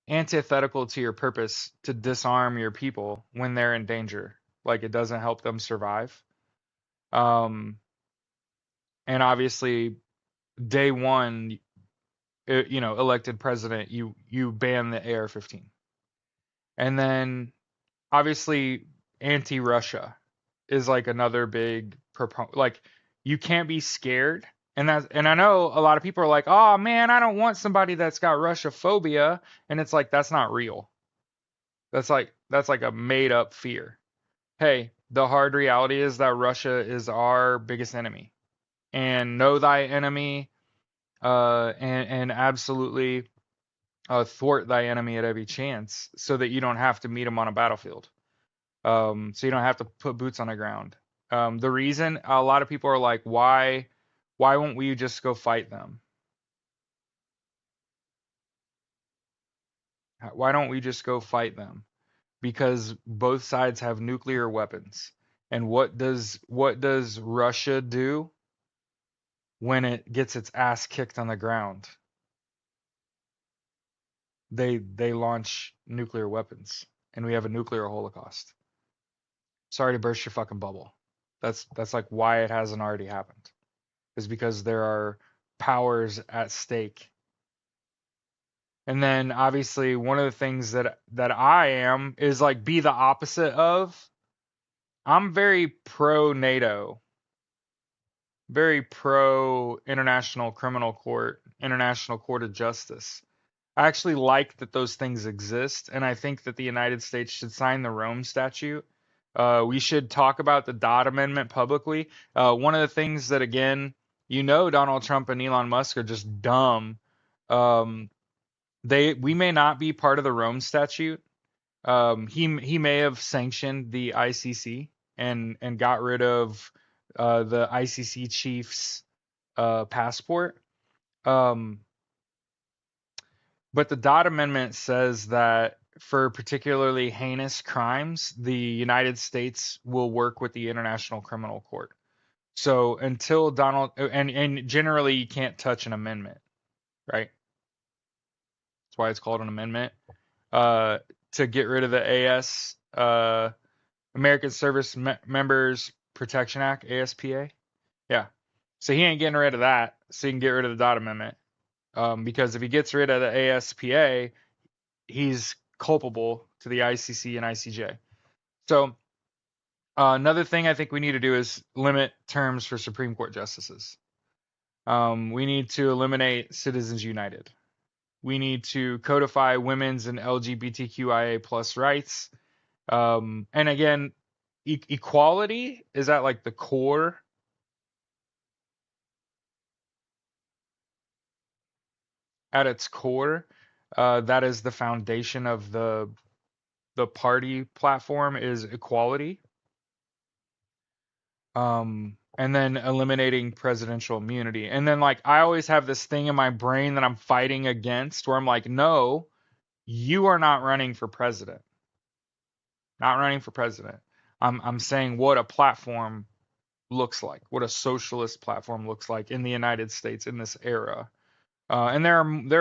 antithetical to your purpose to disarm your people when they're in danger. Like it doesn't help them survive. Um, and obviously, day one, elected president, you ban the AR-15, and then obviously anti-Russia is like another big like you can't be scared. And I know a lot of people are like, oh man, I don't want somebody that's got Russia phobia, and it's like that's not real. That's like a made up fear. Hey, the hard reality is that Russia is our biggest enemy. And know thy enemy, and absolutely thwart thy enemy at every chance so that you don't have to meet him on a battlefield. So you don't have to put boots on the ground. The reason a lot of people are like, why won't we just go fight them? Why don't we just go fight them? Because both sides have nuclear weapons. And what does Russia do when it gets its ass kicked on the ground? They launch nuclear weapons, and we have a nuclear holocaust. Sorry to burst your fucking bubble. That's like why it hasn't already happened. Is because there are powers at stake. And then obviously one of the things that I am is like be the opposite of. I'm very pro NATO, very pro International Criminal Court, International Court of Justice. I actually like that those things exist, and I think that the United States should sign the Rome Statute. We should talk about the Dodd Amendment publicly. One of the things that, again, Donald Trump and Elon Musk are just dumb. Um, we may not be part of the Rome Statute. He may have sanctioned the ICC and got rid of the ICC chief's passport. Um, But the Dodd Amendment says that for particularly heinous crimes, the United States will work with the International Criminal Court. So until Donald and generally you can't touch an amendment, right? That's why it's called an amendment. Uh, to get rid of the AS, American Service Members Protection Act, ASPA. Yeah. So he ain't getting rid of that. So he can get rid of the Dodd Amendment. Because if he gets rid of the ASPA, he's culpable to the ICC and ICJ. So another thing I think we need to do is limit terms for Supreme Court justices. We need to eliminate Citizens United. We need to codify women's and LGBTQIA plus rights. And again, equality is at like the core. At its core, that is the foundation of the party platform is equality. And then eliminating presidential immunity. And then like I always have this thing in my brain that I'm fighting against where I'm like, no, you are not running for president. Not running for president. I'm saying what a platform looks like, what a socialist platform looks like in the United States in this era. And there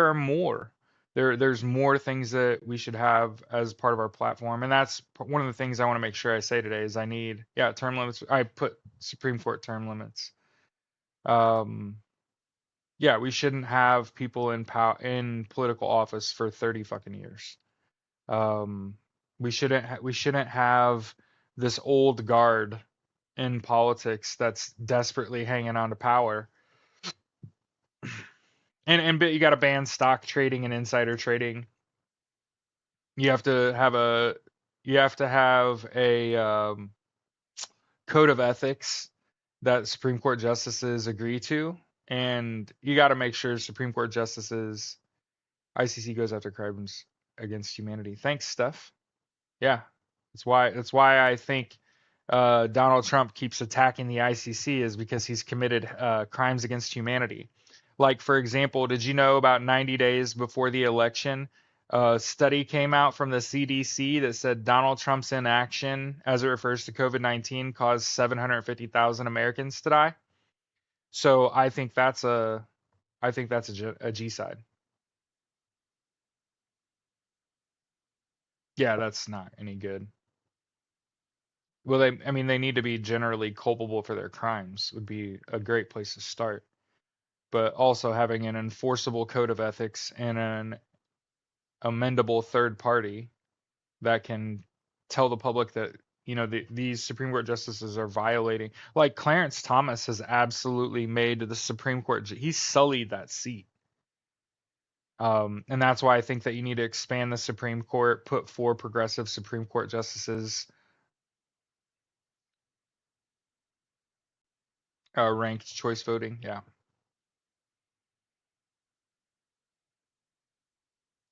are more. There's more things that we should have as part of our platform, and that's one of the things I want to make sure I say today is I need, yeah, term limits. I put Supreme Court term limits. Um, yeah, we shouldn't have people in political office for 30 fucking years. Um, we shouldn't have this old guard in politics that's desperately hanging on to power. And you got to ban stock trading and insider trading. You have to have a you have to have a code of ethics that Supreme Court justices agree to, and you got to make sure Supreme Court justices ICC goes after crimes against humanity. Thanks, Steph. Yeah, that's why I think Donald Trump keeps attacking the ICC is because he's committed crimes against humanity. Like, for example, did you know about 90 days before the election, a study came out from the CDC that said Donald Trump's inaction, as it refers to COVID-19, caused 750,000 Americans to die? So I think that's a G side. Yeah, that's not any good. Well, I mean, they need to be generally culpable for their crimes would be a great place to start. But also having an enforceable code of ethics and an amendable third party that can tell the public that these Supreme Court justices are violating. Like Clarence Thomas has absolutely made the Supreme Court. He's sullied that seat. And that's why I think that you need to expand the Supreme Court, put four progressive Supreme Court justices, ranked choice voting. Yeah.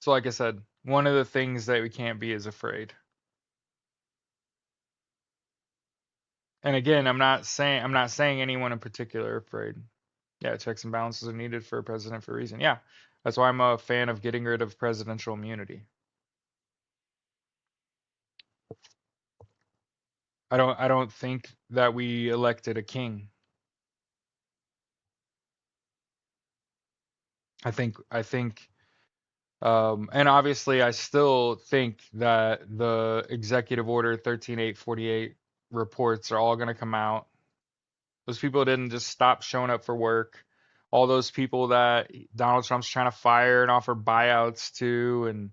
So, like I said, one of the things that we can't be is afraid. And again, I'm not saying anyone in particular afraid. Yeah, checks and balances are needed for a president for a reason. Yeah, that's why I'm a fan of getting rid of presidential immunity. I don't think that we elected a king. And obviously I still think that the executive order 13848 reports are all going to come out. Those people didn't just stop showing up for work. All those people that Donald Trump's trying to fire and offer buyouts to, and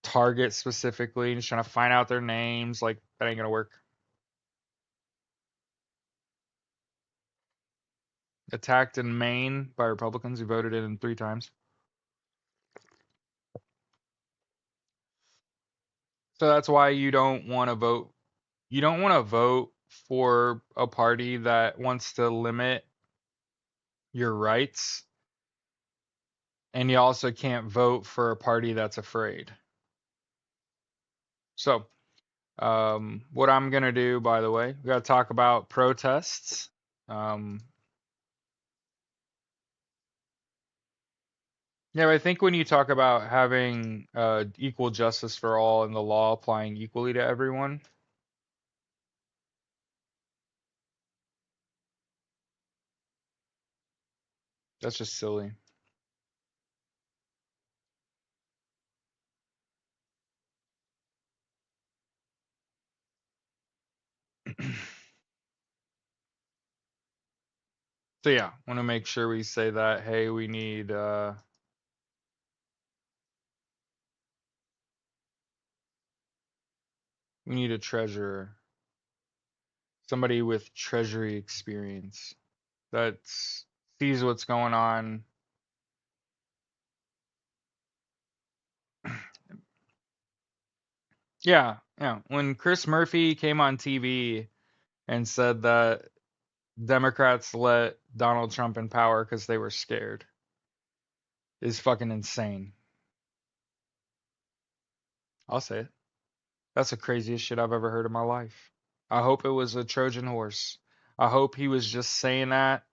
Target specifically, and he's trying to find out their names, like that ain't gonna work. Attacked in Maine by Republicans who voted in 3 times. So that's why you don't want to vote. You don't want to vote for a party that wants to limit your rights, and you also can't vote for a party that's afraid. So, what I'm gonna do, by the way, we gotta talk about protests. Um, yeah, I think when you talk about having equal justice for all and the law applying equally to everyone, that's just silly. So yeah, want to make sure we say that, hey, we need a treasurer, somebody with treasury experience that sees what's going on. Yeah, yeah. When Chris Murphy came on TV and said that Democrats let Donald Trump in power because they were scared is fucking insane. I'll say it. That's the craziest shit I've ever heard in my life. I hope it was a Trojan horse. I hope he was just saying that.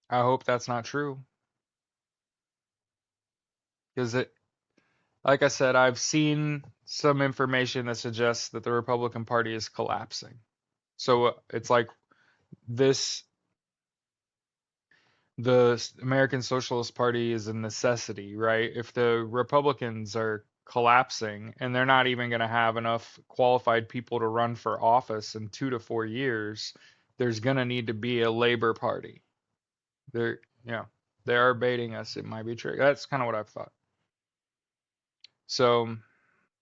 I hope that's not true. Because it, like I said, I've seen some information that suggests that the Republican Party is collapsing. So it's like this, the American Socialist Party is a necessity, right? If the Republicans are collapsing and they're not even going to have enough qualified people to run for office in 2 to 4 years, there's going to need to be a Labor Party. They're, you know, they are baiting us. It might be true. That's kind of what I've thought. So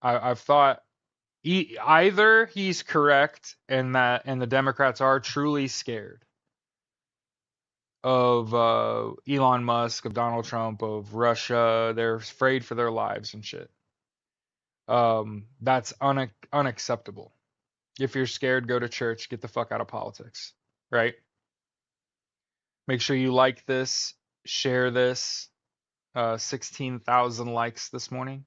I've thought either he's correct and the Democrats are truly scared of Elon Musk, of Donald Trump, of Russia. They're afraid for their lives and shit. That's unacceptable. If you're scared, go to church. Get the fuck out of politics. Right? Make sure you like this, share this. 16,000 likes this morning.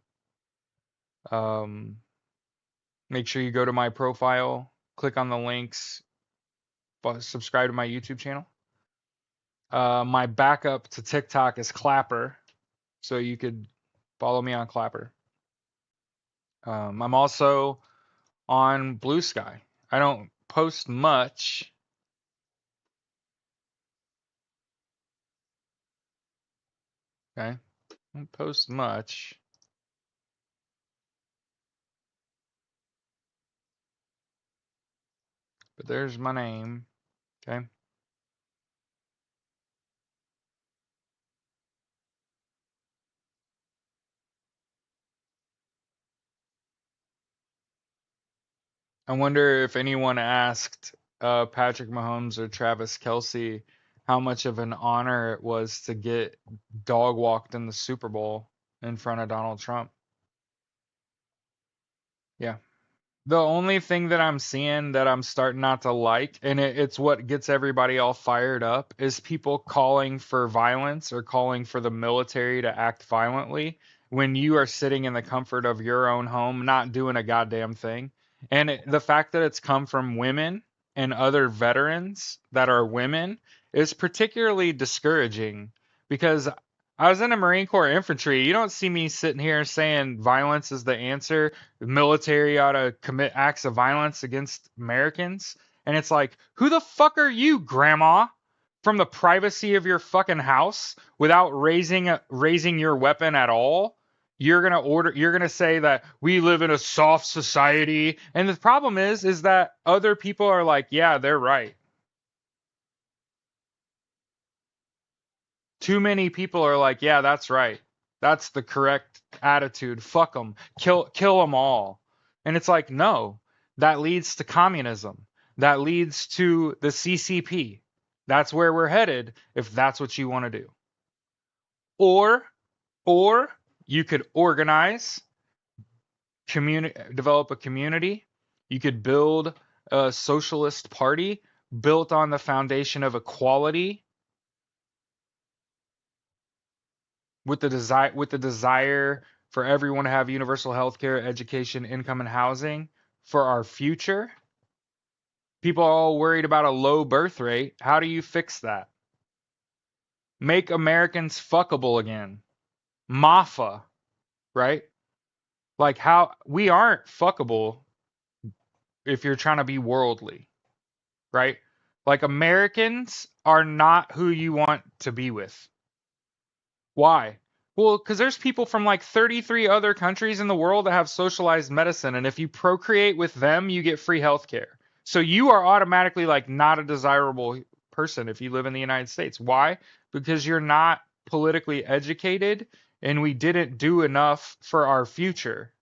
Make sure you go to my profile, click on the links, subscribe to my YouTube channel. My backup to TikTok is Clapper, so you could follow me on Clapper. I'm also on Blue Sky. I don't post much. Okay, I don't post much. But there's my name. Okay. I wonder if anyone asked Patrick Mahomes or Travis Kelce how much of an honor it was to get dog walked in the Super Bowl in front of Donald Trump. Yeah. The only thing that I'm seeing that I'm starting not to like, and it's what gets everybody all fired up, is people calling for violence or calling for the military to act violently when you are sitting in the comfort of your own home, not doing a goddamn thing. And the fact that it's come from women and other veterans that are women is particularly discouraging because I was in the Marine Corps infantry. You don't see me sitting here saying violence is the answer. The military ought to commit acts of violence against Americans. And it's like, who the fuck are you, grandma? From the privacy of your fucking house without raising your weapon at all? You're gonna say that we live in a soft society. And the problem is that other people are like, yeah, they're right. Too many people are like, yeah, that's right. That's the correct attitude. Fuck them. Kill them all. And it's like, no, that leads to communism. That leads to the CCP. That's where we're headed if that's what you want to do. Or or you could organize, develop a community. You could build a socialist party built on the foundation of equality with the desire for everyone to have universal health care, education, income, and housing for our future. People are all worried about a low birth rate. How do you fix that? Make Americans fuckable again. MAFA, right? Like how we aren't fuckable if you're trying to be worldly, right? Like Americans are not who you want to be with. Why? Well, because there's people from like 33 other countries in the world that have socialized medicine, and if you procreate with them, you get free healthcare. So you are automatically like not a desirable person if you live in the United States. Why? Because you're not politically educated, and we didn't do enough for our future,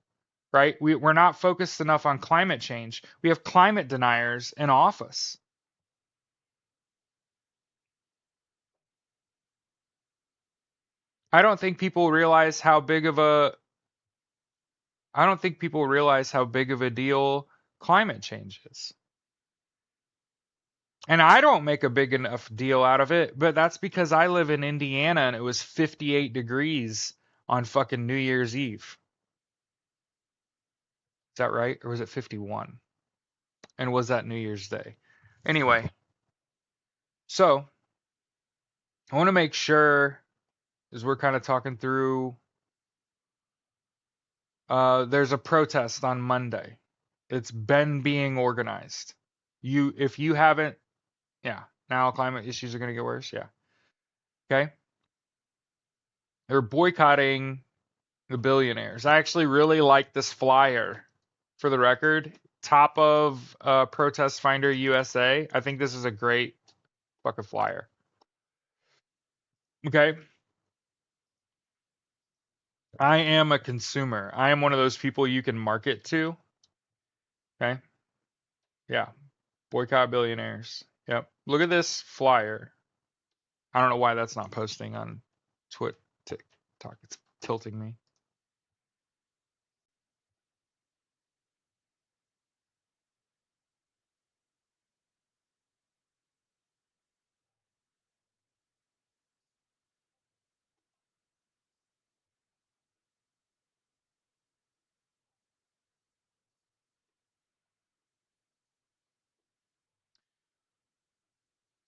right? We're not focused enough on climate change. We have climate deniers in office. I don't think people realize how big of a I don't think people realize how big of a deal climate change is. And I don't make a big enough deal out of it, but that's because I live in Indiana and it was 58 degrees on fucking New Year's Eve. Is that right? Or was it 51? And was that New Year's Day? Anyway, so I want to make sure, as we're kind of talking through, there's a protest on Monday. It's been being organized. If you haven't, yeah, now climate issues are going to get worse. Yeah. Okay. They're boycotting the billionaires. I actually really like this flyer, for the record. Top of Protest Finder USA. I think this is a great fucking flyer. Okay. I am a consumer. I am one of those people you can market to. Okay. Yeah. Boycott billionaires. Yep. Look at this flyer. I don't know why that's not posting on TikTok. It's tilting me.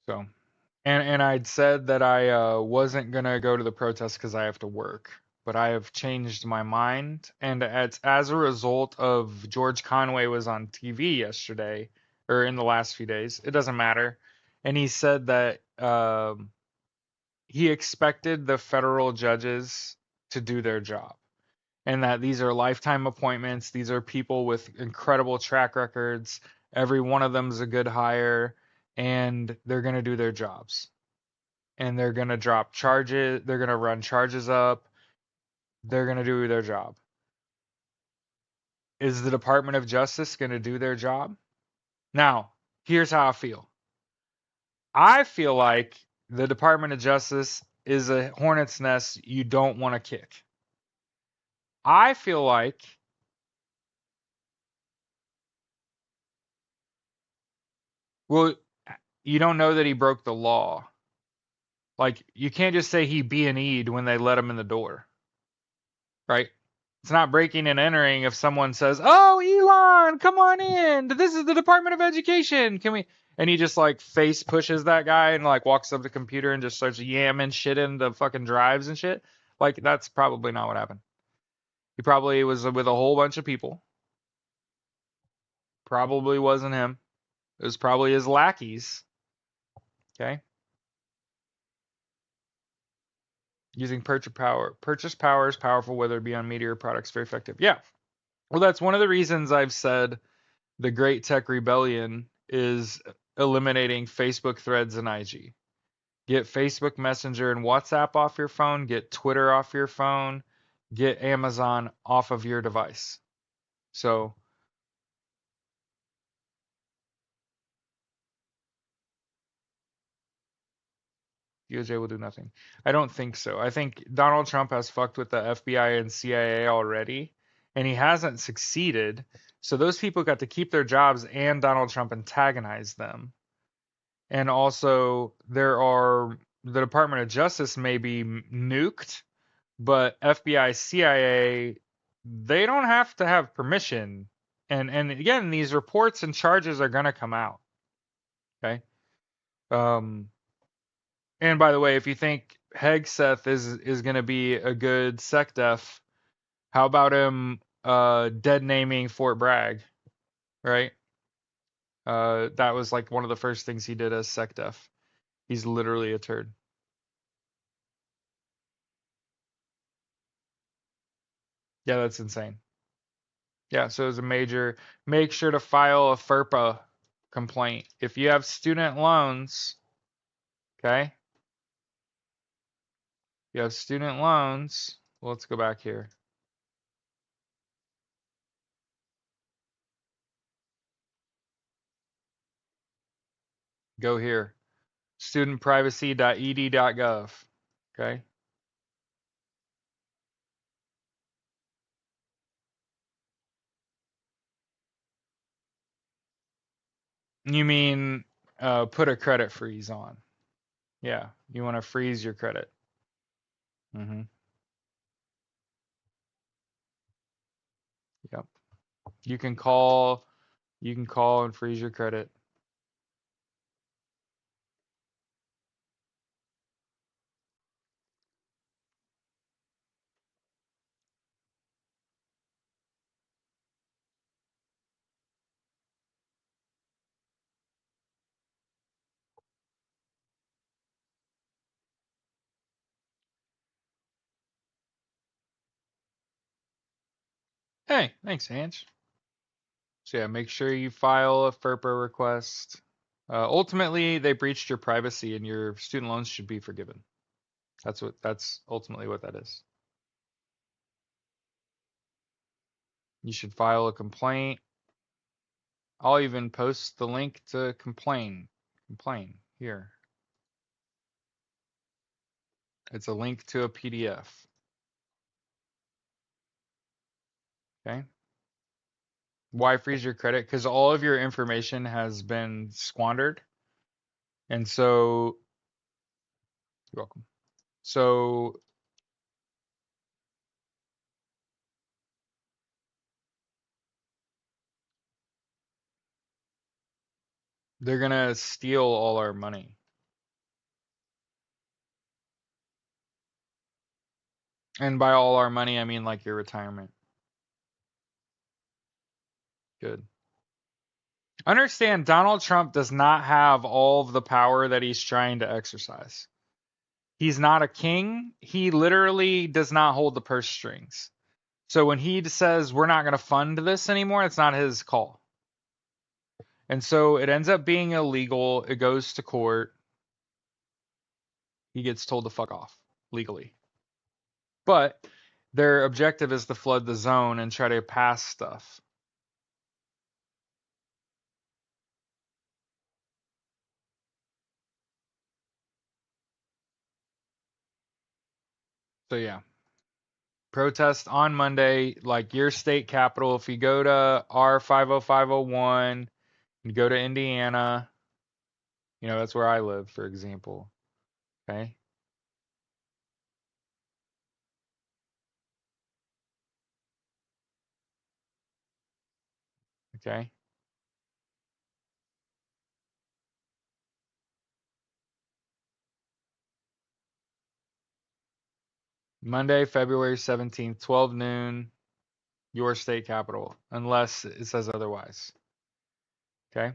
So, and I'd said that I wasn't gonna go to the protest because I have to work, but I have changed my mind, and it's as a result of George Conway was on TV yesterday or in the last few days. It doesn't matter, and he said that he expected the federal judges to do their job, and that these are lifetime appointments. These are people with incredible track records. Every one of them is a good hire, and they're going to do their jobs. And they're going to drop charges. They're going to run charges up. They're going to do their job. Is the Department of Justice going to do their job? Now, here's how I feel. I feel like the Department of Justice is a hornet's nest you don't want to kick. I feel like well, you don't know that he broke the law. Like you can't just say he B&E'd when they let him in the door, right? It's not breaking and entering if someone says, "Oh, Elon, come on in. This is the Department of Education. Can we?" And he just like face pushes that guy and like walks up to the computer and just starts yamming shit into fucking drives and shit. Like that's probably not what happened. He probably was with a whole bunch of people. Probably wasn't him. It was probably his lackeys. Okay. Using purchase power is powerful, whether it be on media or products, very effective. Yeah. Well, that's one of the reasons I've said the Great Tech Rebellion is eliminating Facebook threads and IG. Get Facebook Messenger and WhatsApp off your phone, get Twitter off your phone, get Amazon off of your device. So, DOJ will do nothing. I don't think so. I think Donald Trump has fucked with the FBI and CIA already, and he hasn't succeeded. So those people got to keep their jobs, and Donald Trump antagonized them. And also, the Department of Justice may be nuked, but FBI, CIA, they don't have to have permission. And again, these reports and charges are gonna come out. Okay. Um, and by the way, if you think Hegseth is gonna be a good SecDef, how about him dead naming Fort Bragg, right? That was like one of the first things he did as SecDef. He's literally a turd. Yeah, that's insane. Yeah, so it's a major. Make sure to file a FERPA complaint if you have student loans. Okay, you have student loans. Well, let's go back here. Go here. Studentprivacy.ed.gov. Okay. You mean put a credit freeze on? Yeah, you want to freeze your credit. Mm-hmm. Yep. You can call. You can call and freeze your credit. Hey, thanks, Ange. So yeah, make sure you file a FERPA request. Ultimately, they breached your privacy, and your student loans should be forgiven. That's ultimately what that is. You should file a complaint. I'll even post the link to complain. Complain here. It's a link to a PDF. Okay. Why freeze your credit? Because all of your information has been squandered. And so, you're welcome. So they're gonna steal all our money. And by all our money, I mean like your retirement. Good. Understand, Donald Trump does not have all of the power that he's trying to exercise. He's not a king. He literally does not hold the purse strings. So when he says we're not going to fund this anymore, it's not his call. And so it ends up being illegal. It goes to court. He gets told to fuck off legally. But their objective is to flood the zone and try to pass stuff. So yeah, protest on Monday, like your state capital. If you go to R50501, you go to Indiana, that's where I live, for example. Okay. Okay. Monday, February 17th, 12 noon, your state capital, unless it says otherwise. Okay.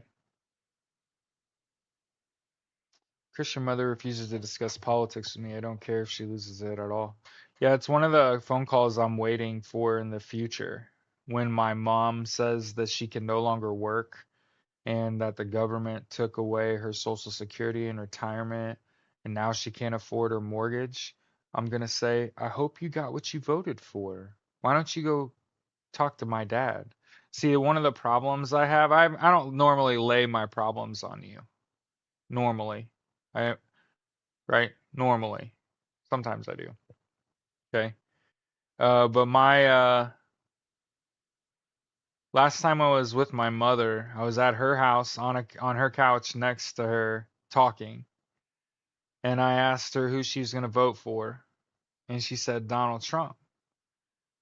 Christian mother refuses to discuss politics with me. I don't care if she loses it at all. Yeah, it's one of the phone calls I'm waiting for in the future when my mom says that she can no longer work and that the government took away her social security and retirement and now she can't afford her mortgage. I'm going to say, I hope you got what you voted for. Why don't you go talk to my dad? See, one of the problems I have, I don't normally lay my problems on you. Normally. I right? Normally. Sometimes I do. Okay. But my last time I was with my mother, I was at her house on her couch next to her talking, and I asked her who she's gonna vote for, and she said Donald Trump.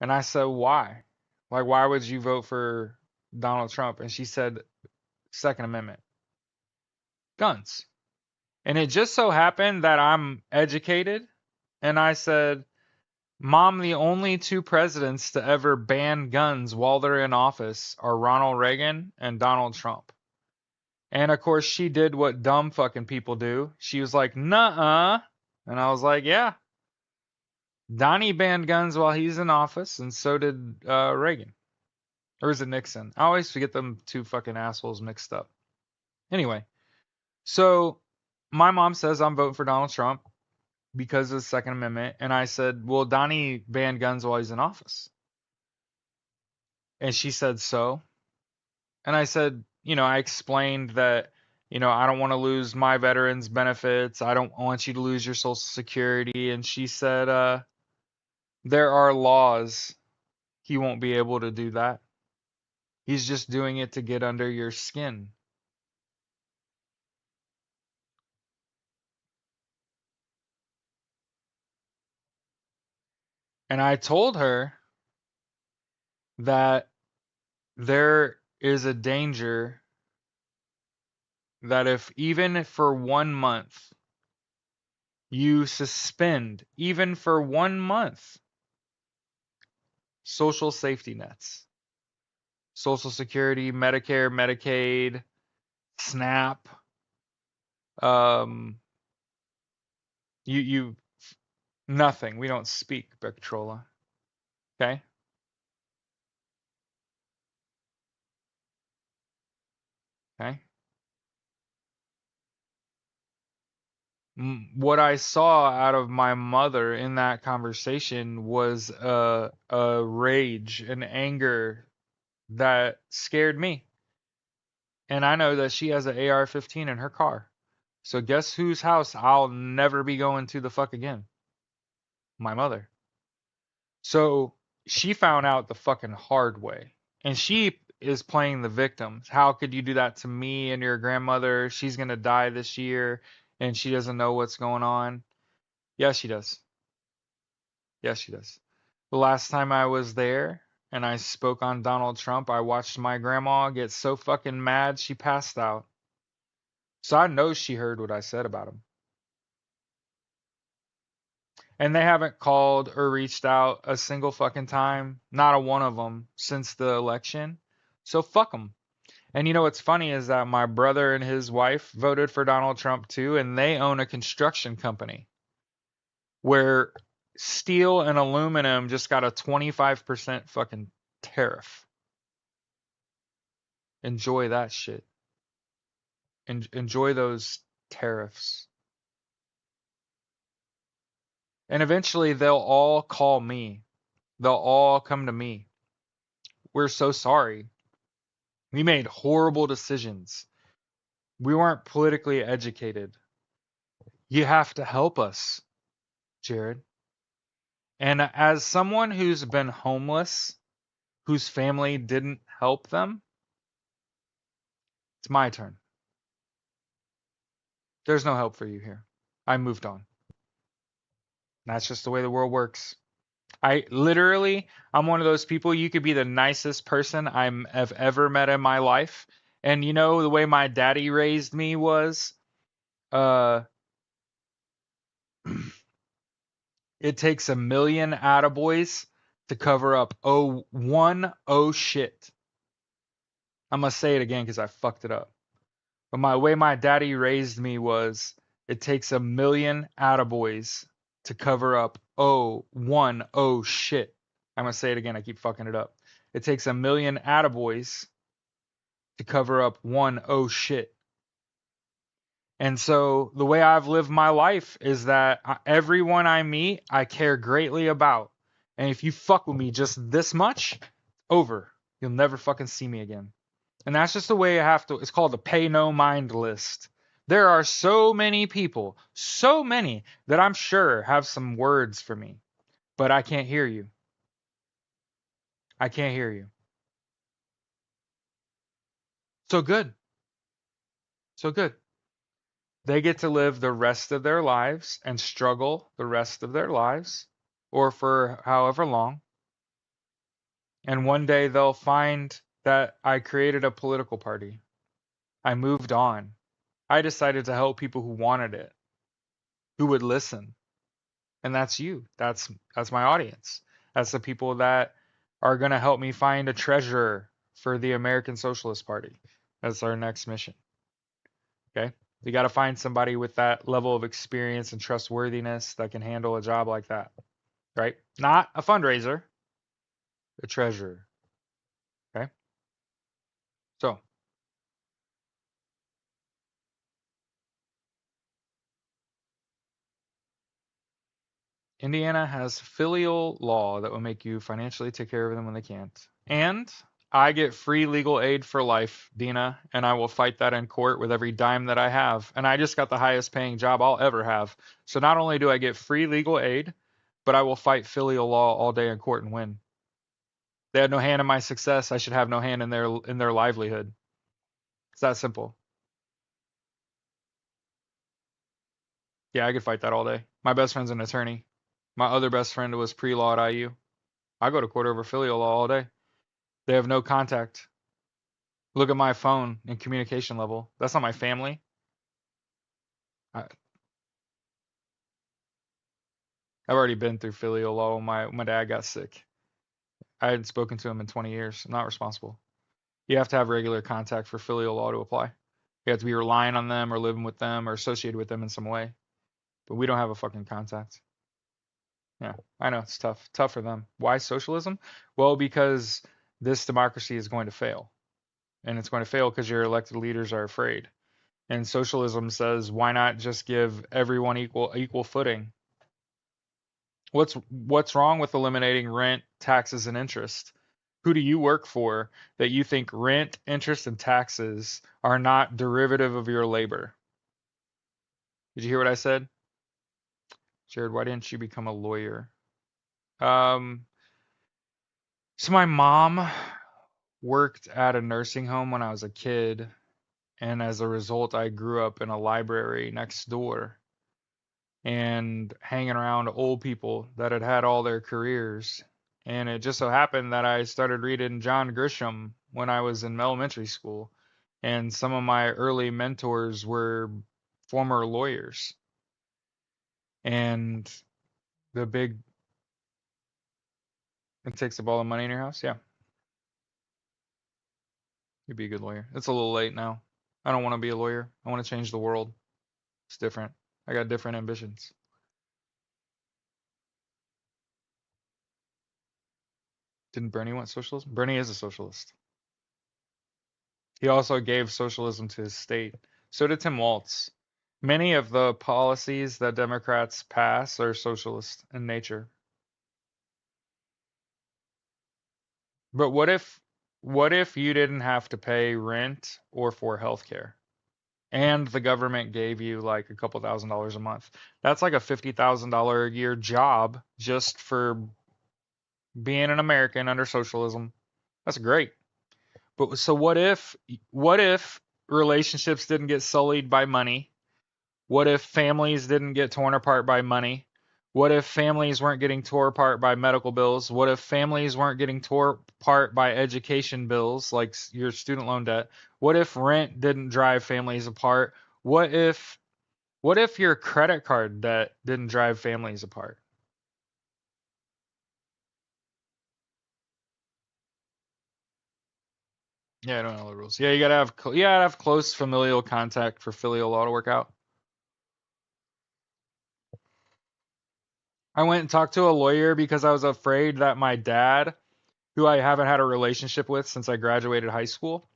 And I said, why? Like, why would you vote for Donald Trump? And she said, Second Amendment, guns. And it just so happened that I'm educated, and I said, Mom, the only two presidents to ever ban guns while they're in office are Ronald Reagan and Donald Trump. And of course, she did what dumb fucking people do. She was like, nuh-uh. And I was like, yeah, Donnie banned guns while he's in office, and so did Reagan. Or is it Nixon? I always forget them two fucking assholes mixed up. Anyway, so my mom says I'm voting for Donald Trump because of the Second Amendment. And I said, well, Donnie banned guns while he's in office. And she said, so? And I said, I explained that, I don't want to lose my veterans benefits. I don't want you to lose your social security. And she said, there are laws. He won't be able to do that. He's just doing it to get under your skin. And I told her that there is a danger that if even for 1 month you suspend, even for 1 month, social safety nets, Social Security, Medicare, Medicaid, SNAP, um, you nothing. We don't speak, Victrola. Okay? Okay? What I saw out of my mother in that conversation was a rage, an anger that scared me. And I know that she has an AR-15 in her car. So guess whose house I'll never be going to the fuck again? My mother. So she found out the fucking hard way. And she is playing the victim. How could you do that to me and your grandmother? She's gonna die this year and she doesn't know what's going on. Yes, she does. Yes, she does. The last time I was there and I spoke on Donald Trump, I watched my grandma get so fucking mad she passed out. So I know she heard what I said about him. And they haven't called or reached out a single fucking time, not a one of them, since the election. So fuck them. And you know what's funny is that my brother and his wife voted for Donald Trump too, and they own a construction company where steel and aluminum just got a 25% fucking tariff. Enjoy that shit. Enjoy those tariffs. And eventually they'll all call me. They'll all come to me. We're so sorry. We made horrible decisions. We weren't politically educated. You have to help us, Jared. And as someone who's been homeless, whose family didn't help them, it's my turn. There's no help for you here. I moved on. That's just the way the world works. I'm one of those people, you could be the nicest person I've ever met in my life. And you know, the way my daddy raised me was, uh, it takes a million attaboys to cover up one shit. I'm gonna say it again because I fucked it up. But my way my daddy raised me was it takes a million attaboys to cover up shit. I'm gonna say it again, I keep fucking it up. It takes a million attaboys to cover up shit. And so the way I've lived my life is that everyone I meet, I care greatly about. And if you fuck with me just this much, over. You'll never fucking see me again. And that's just the way I have to. It's called the pay no mind list. There are so many people, so many, that I'm sure have some words for me, but I can't hear you. I can't hear you. So good. So good. They get to live the rest of their lives and struggle the rest of their lives, or for however long. And one day they'll find that I created a political party. I moved on. I decided to help people who wanted it, who would listen. And that's you. That's my audience. That's the people that are going to help me find a treasurer for the American Socialist Party. That's our next mission. Okay? We got to find somebody with that level of experience and trustworthiness that can handle a job like that. Right? Not a fundraiser, a treasurer. Okay? So, Indiana has filial law that will make you financially take care of them when they can't. And I get free legal aid for life, Dina, and I will fight that in court with every dime that I have. And I just got the highest paying job I'll ever have. So not only do I get free legal aid, but I will fight filial law all day in court and win. They had no hand in my success. I should have no hand in their livelihood. It's that simple. Yeah, I could fight that all day. My best friend's an attorney. My other best friend was pre-law at IU. I go to court over filial law all day. They have no contact. Look at my phone and communication level. That's not my family. I've already been through filial law when my dad got sick. I hadn't spoken to him in 20 years. I'm not responsible. You have to have regular contact for filial law to apply. You have to be relying on them or living with them or associated with them in some way. But we don't have a fucking contact. Yeah, I know it's tough. Tough for them. Why socialism? Well, because this democracy is going to fail. And it's going to fail because your elected leaders are afraid. And socialism says, why not just give everyone equal footing? What's wrong with eliminating rent, taxes, and interest? Who do you work for that you think rent, interest, and taxes are not derivative of your labor? Did you hear what I said? Jared, why didn't you become a lawyer? Um, so my mom worked at a nursing home when I was a kid, and as a result, I grew up in a library next door and hanging around old people that had had all their careers. And it just so happened that I started reading John Grisham when I was in elementary school. And some of my early mentors were former lawyers. And the big, it takes up all the money in your house. Yeah, you'd be a good lawyer. It's a little late now. I don't want to be a lawyer. I want to change the world. It's different. I got different ambitions. Didn't Bernie want socialism? Bernie is a socialist. He also gave socialism to his state. So did Tim Walz. Many of the policies that Democrats pass are socialist in nature. But what if you didn't have to pay rent or for healthcare? And the government gave you like a couple $1,000s a month. That's like a $50,000 a year job just for being an American under socialism. That's great. But so what if relationships didn't get sullied by money? What if families didn't get torn apart by money? What if families weren't getting torn apart by medical bills? What if families weren't getting torn apart by education bills like your student loan debt? What if rent didn't drive families apart? What if what if your credit card debt didn't drive families apart? Yeah, I don't know the rules. Yeah, you gotta have close familial contact for filial law to work out. I went and talked to a lawyer because I was afraid that my dad, who I haven't had a relationship with since I graduated high school,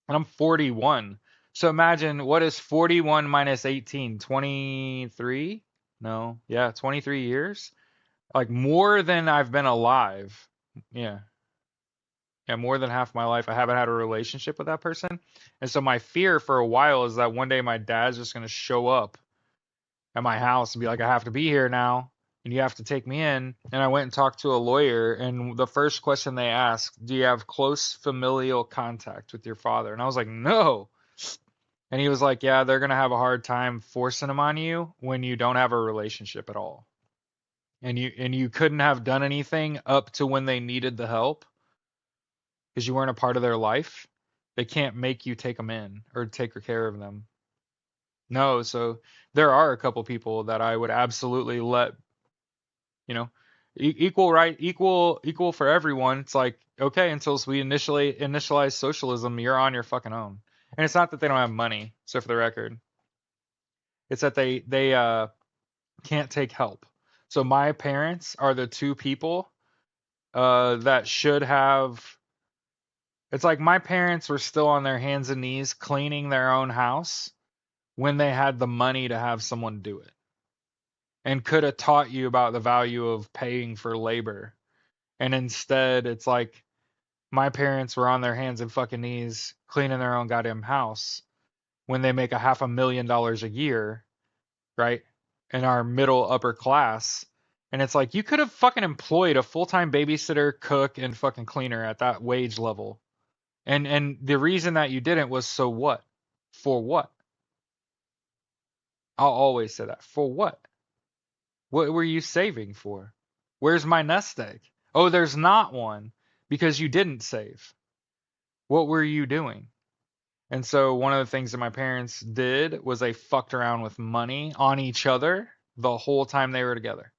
and I'm 41. So imagine, what is 41 minus 18? 23? No, yeah, 23 years. Like more than I've been alive. Yeah. Yeah, more than half my life I haven't had a relationship with that person. And so my fear for a while is that one day my dad's just going to show up at my house and be like, I have to be here now and you have to take me in. And I went and talked to a lawyer, and the first question they asked, do you have close familial contact with your father? And I was like, no. And he was like, yeah, they're going to have a hard time forcing him on you when you don't have a relationship at all. And you couldn't have done anything up to when they needed the help because you weren't a part of their life. They can't make you take them in or take care of them. No, so there are a couple people that I would absolutely let, you know, equal right, equal for everyone. It's like, okay, until we initialize socialism, you're on your fucking own. And it's not that they don't have money. So for the record, it's that they can't take help. So my parents are the two people that should have. It's like my parents were still on their hands and knees cleaning their own house when they had the money to have someone do it, and could have taught you about the value of paying for labor. And instead, it's like my parents were on their hands and fucking knees cleaning their own goddamn house when they make a $500,000 a year, right? In our middle upper class. And it's like you could have fucking employed a full-time babysitter, cook, and fucking cleaner at that wage level. And the reason that you didn't was so what? For what? I'll always say that. For what? What were you saving for? Where's my nest egg? Oh, there's not one because you didn't save. What were you doing? And so one of the things that my parents did was they fucked around with money on each other the whole time they were together.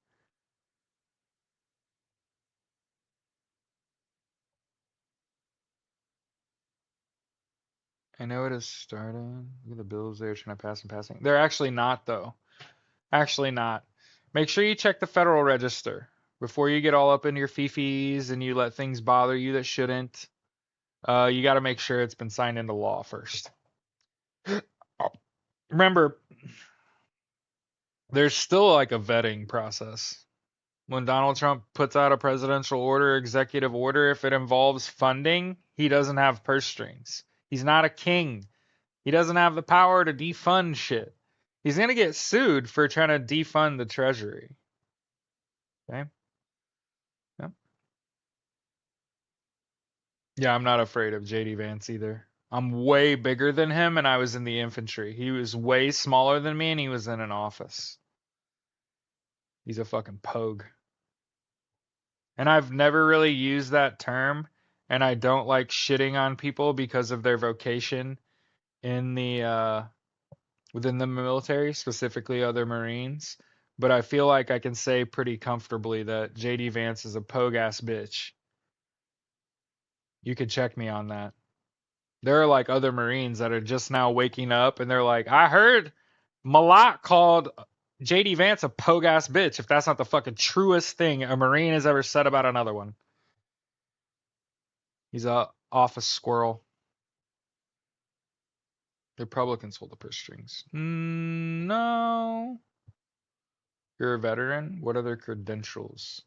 I know it is starting. Look at the bills they're trying to pass and passing. They're actually not, though. Actually not. Make sure you check the Federal Register before you get all up in your fifis and you let things bother you that shouldn't. You got to make sure it's been signed into law first. Remember, there's still like a vetting process. When Donald Trump puts out a presidential order, executive order, if it involves funding, he doesn't have purse strings. He's not a king. He doesn't have the power to defund shit. He's going to get sued for trying to defund the Treasury. Okay? Yep. Yeah, I'm not afraid of JD Vance either. I'm way bigger than him and I was in the infantry. He was way smaller than me and he was in an office. He's a fucking pogue. And I've never really used that term and I don't like shitting on people because of their vocation in the within the military, specifically other Marines. But I feel like I can say pretty comfortably that JD Vance is a pogue ass bitch. You could check me on that. There are like other Marines that are just now waking up and they're like, I heard Malak called JD Vance a pogue ass bitch, if that's not the fucking truest thing a Marine has ever said about another one. He's a office squirrel. Republicans hold the purse strings. No. You're a veteran? What other credentials?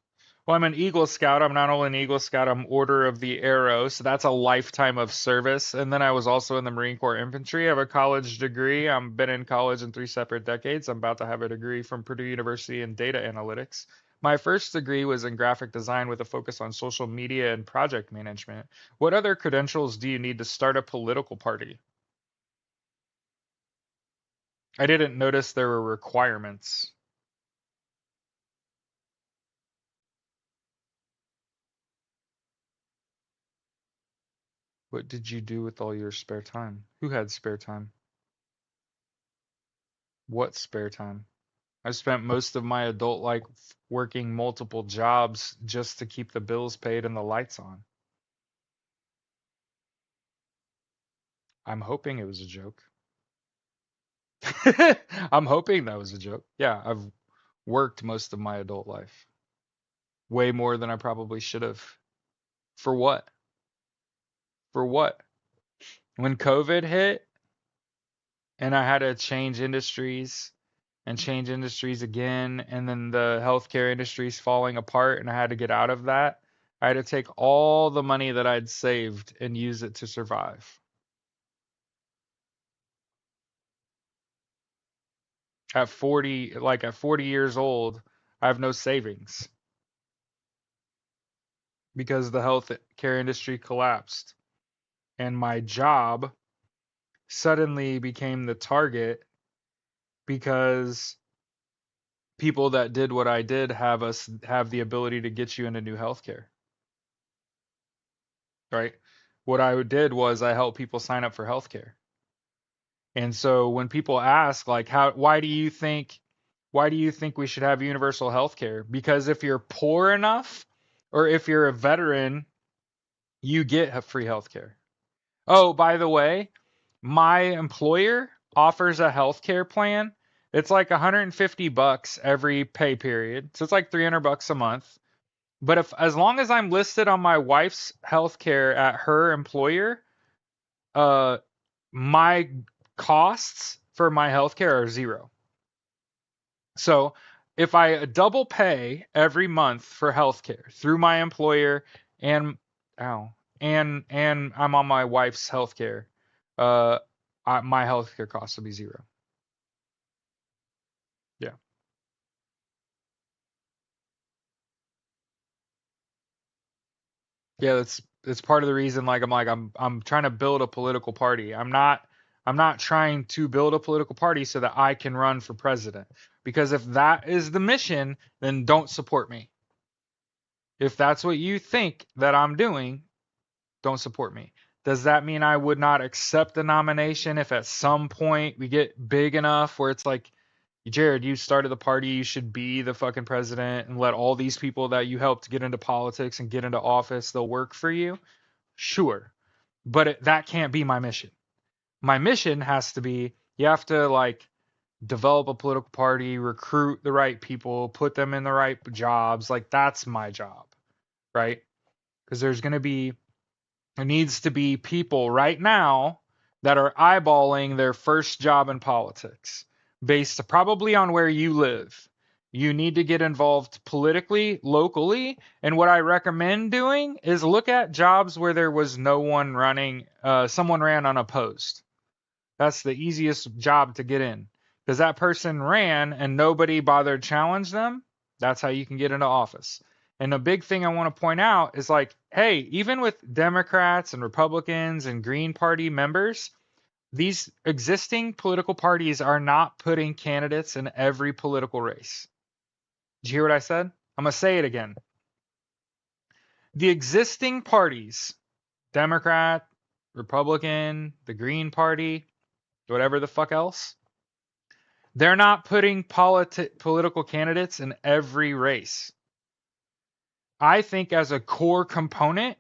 Well, I'm an Eagle Scout. I'm not only an Eagle Scout, I'm Order of the Arrow. So that's a lifetime of service. And then I was also in the Marine Corps Infantry. I have a college degree. I've been in college in 3 separate decades. I'm about to have a degree from Purdue University in data analytics. My first degree was in graphic design with a focus on social media and project management. What other credentials do you need to start a political party? I didn't notice there were requirements. What did you do with all your spare time? Who had spare time? What spare time? I spent most of my adult life working multiple jobs just to keep the bills paid and the lights on. I'm hoping it was a joke. I'm hoping that was a joke. Yeah, I've worked most of my adult life. Way more than I probably should have. For what? For what? When COVID hit and I had to change industries and change industries again, and then the healthcare industry's falling apart, and I had to get out of that. I had to take all the money that I'd saved and use it to survive. At 40, like at 40 years old, I have no savings because the healthcare industry collapsed, and my job suddenly became the target because people that did what I did have the ability to get you into new healthcare, right? What I did was I helped people sign up for healthcare. And so when people ask like why do you think we should have universal healthcare? Because if you're poor enough or if you're a veteran, you get free healthcare. Oh, by the way, my employer offers a healthcare plan. It's like 150 bucks every pay period. So it's like 300 bucks a month. But if as long as I'm listed on my wife's healthcare at her employer, uh my costs for my healthcare are zero. So if I double pay every month for healthcare through my employer and ow and I'm on my wife's healthcare, uh, my healthcare costs will be zero. Yeah, yeah. That's part of the reason. Like I'm trying to build a political party. I'm not. I'm not trying to build a political party so that I can run for president. Because if that is the mission, then don't support me. If that's what you think that I'm doing, don't support me. Does that mean I would not accept the nomination if at some point we get big enough where it's like, Jared, you started the party, you should be the fucking president and let all these people that you helped get into politics and get into office, they'll work for you? Sure. But that can't be my mission. My mission has to be, you have to like develop a political party, recruit the right people, put them in the right jobs. Like that's my job, right? Because there needs to be people right now that are eyeballing their first job in politics based probably on where you live. You need to get involved politically, locally. And what I recommend doing is look at jobs where there was no one running, someone ran unopposed. That's the easiest job to get in because that person ran and nobody bothered to challenge them. That's how you can get into office. And a big thing I want to point out is like, hey, even with Democrats and Republicans and Green Party members, these existing political parties are not putting candidates in every political race. Did you hear what I said? I'm going to say it again. The existing parties, Democrat, Republican, the Green Party, whatever the fuck else, they're not putting political candidates in every race. I think as a core component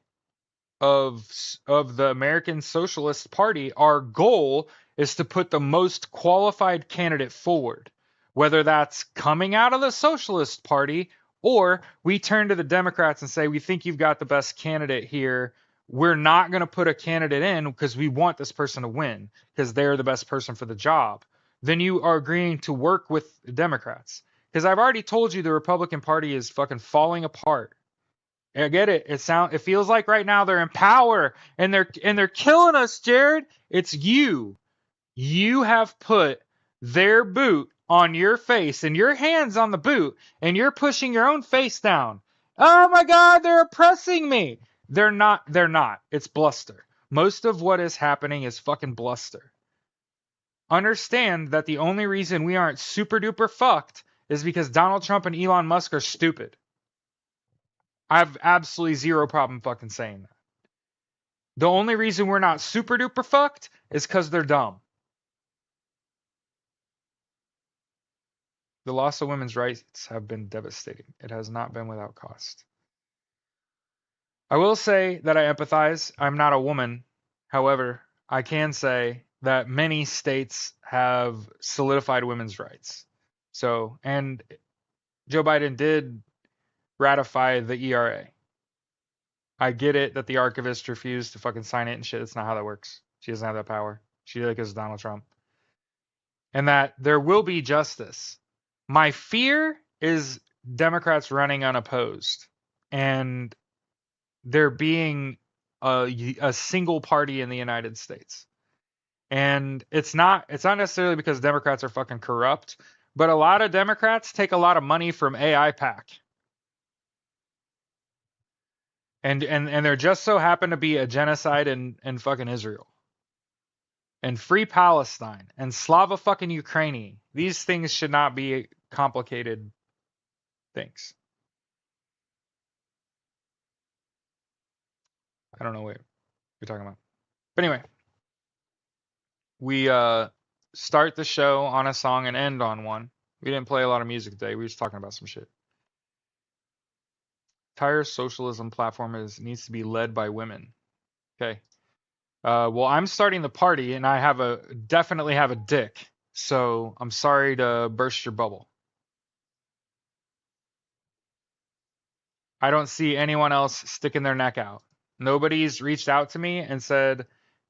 of the American Socialist Party, our goal is to put the most qualified candidate forward, whether that's coming out of the Socialist Party or we turn to the Democrats and say, we think you've got the best candidate here. We're not going to put a candidate in because we want this person to win because they're the best person for the job. Then you are agreeing to work with the Democrats. Because I've already told you the Republican Party is fucking falling apart. I get it. It feels like right now they're in power and they're killing us, Jared. It's you. You have put their boot on your face and your hands on the boot and you're pushing your own face down. Oh my God, they're oppressing me. They're not. It's bluster. Most of what is happening is fucking bluster. Understand that the only reason we aren't super duper fucked is because Donald Trump and Elon Musk are stupid. I have absolutely zero problem fucking saying that. The only reason we're not super duper fucked is because they're dumb. The loss of women's rights have been devastating. It has not been without cost. I will say that I empathize. I'm not a woman. However, I can say that many states have solidified women's rights. So, and Joe Biden did ratify the ERA. I get it that the archivist refused to fucking sign it and shit. That's not how that works. She doesn't have that power. She like is Donald Trump. And that there will be justice. My fear is Democrats running unopposed and there being a single party in the United States. And it's not necessarily because Democrats are fucking corrupt, but a lot of Democrats take a lot of money from AIPAC. And there just so happen to be a genocide in fucking Israel. And free Palestine and Slava fucking Ukraine. These things should not be complicated things. I don't know what you're talking about. But anyway, we start the show on a song and end on one. We didn't play a lot of music today. We were just talking about some shit. Entire socialism platform needs to be led by women. Okay. Well, I'm starting the party and I definitely have a dick. So I'm sorry to burst your bubble. I don't see anyone else sticking their neck out. Nobody's reached out to me and said,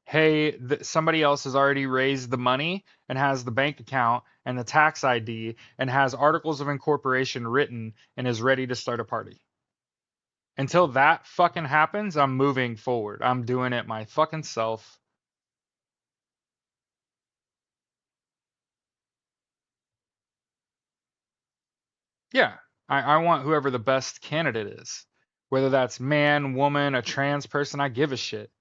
hey, somebody else has already raised the money and has the bank account and the tax ID and has articles of incorporation written and is ready to start a party. Until that fucking happens, I'm moving forward. I'm doing it my fucking self. Yeah, I want whoever the best candidate is. Whether that's man, woman, a trans person, I give a shit.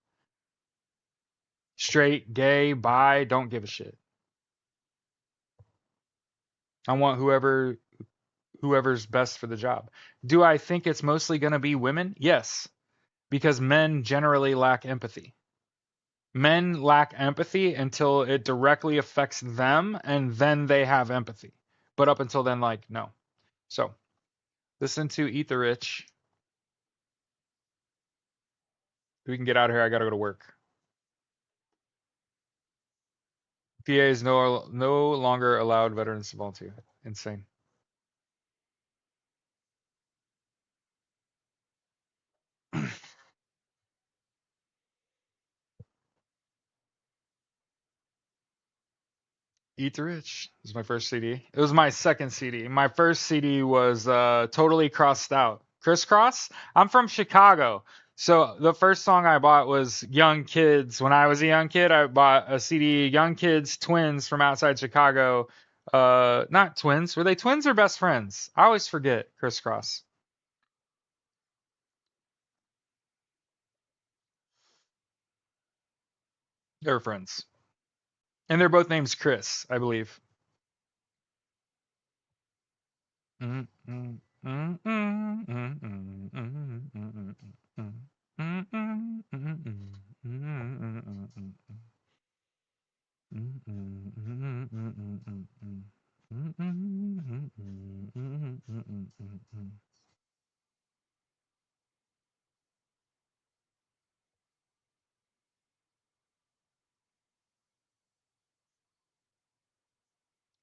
Straight, gay, bi, don't give a shit. I want whoever's best for the job. Do I think it's mostly going to be women? Yes, because men generally lack empathy. Men lack empathy until it directly affects them, and then they have empathy. But up until then, like, no. So, listen to Eat the Rich. We can get out of here. I got to go to work. PA is no longer allowed veterans to volunteer. Insane. Eat the Rich is my first CD. It was my second CD. My first CD was totally crossed out. Crisscross? I'm from Chicago. So the first song I bought was Young Kids. When I was a young kid, I bought a CD, Young Kids Twins from outside Chicago. Not twins. Were they twins or best friends? I always forget Crisscross. They were friends. And they're both names Chris, I believe.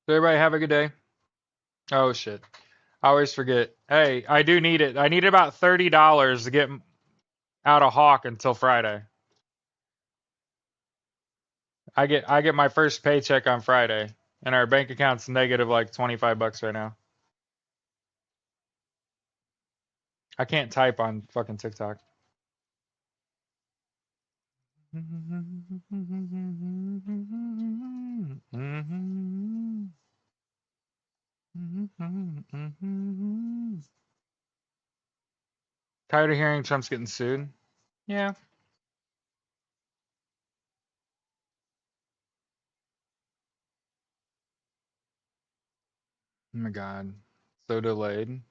So everybody have a good day. Oh shit. I always forget. Hey, I do need it. I need about $30 to get out of Hawk until Friday. I get my first paycheck on Friday, and our bank account's negative like $25 right now. I can't type on fucking TikTok. Tired of hearing Trump's getting sued? Yeah. Oh my god. So delayed.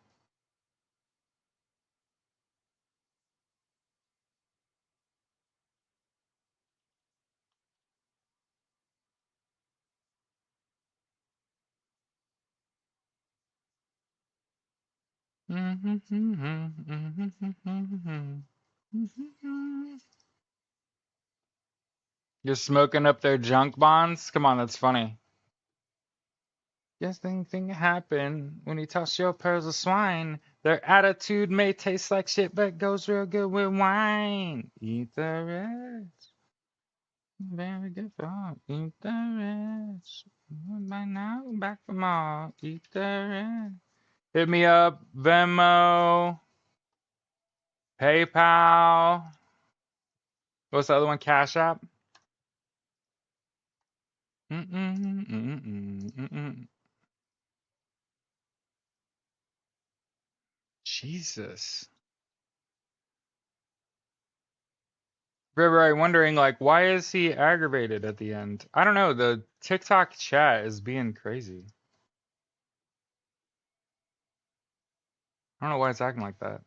You're smoking up their junk bonds? Come on, that's funny. Guess anything can happen when you toss your pearls of swine. Their attitude may taste like shit, but goes real good with wine. Eat the rich. Very good for eat the rich. By now, back from all. Eat the rich. Hit me up, Venmo, PayPal. What's the other one? Cash App? Jesus. Everybody wondering, like, why is he aggravated at the end? I don't know. The TikTok chat is being crazy. I don't know why it's acting like that.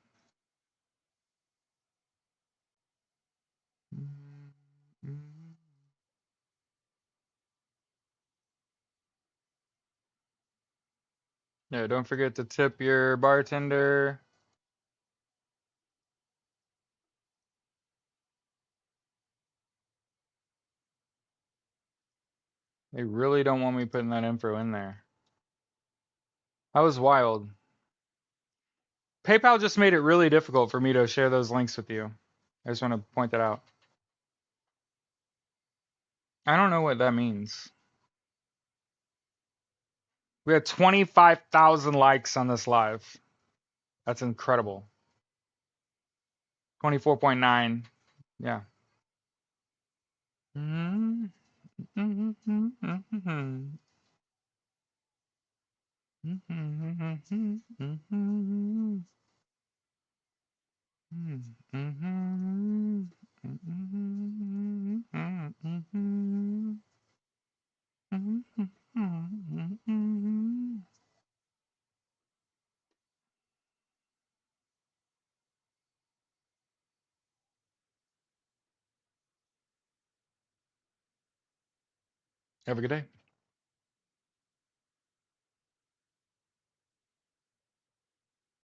Yeah, don't forget to tip your bartender. They really don't want me putting that info in there. That was wild. PayPal just made it really difficult for me to share those links with you. I just want to point that out. I don't know what that means. We had 25,000 likes on this live. That's incredible. 24.9. Yeah. Have a good day.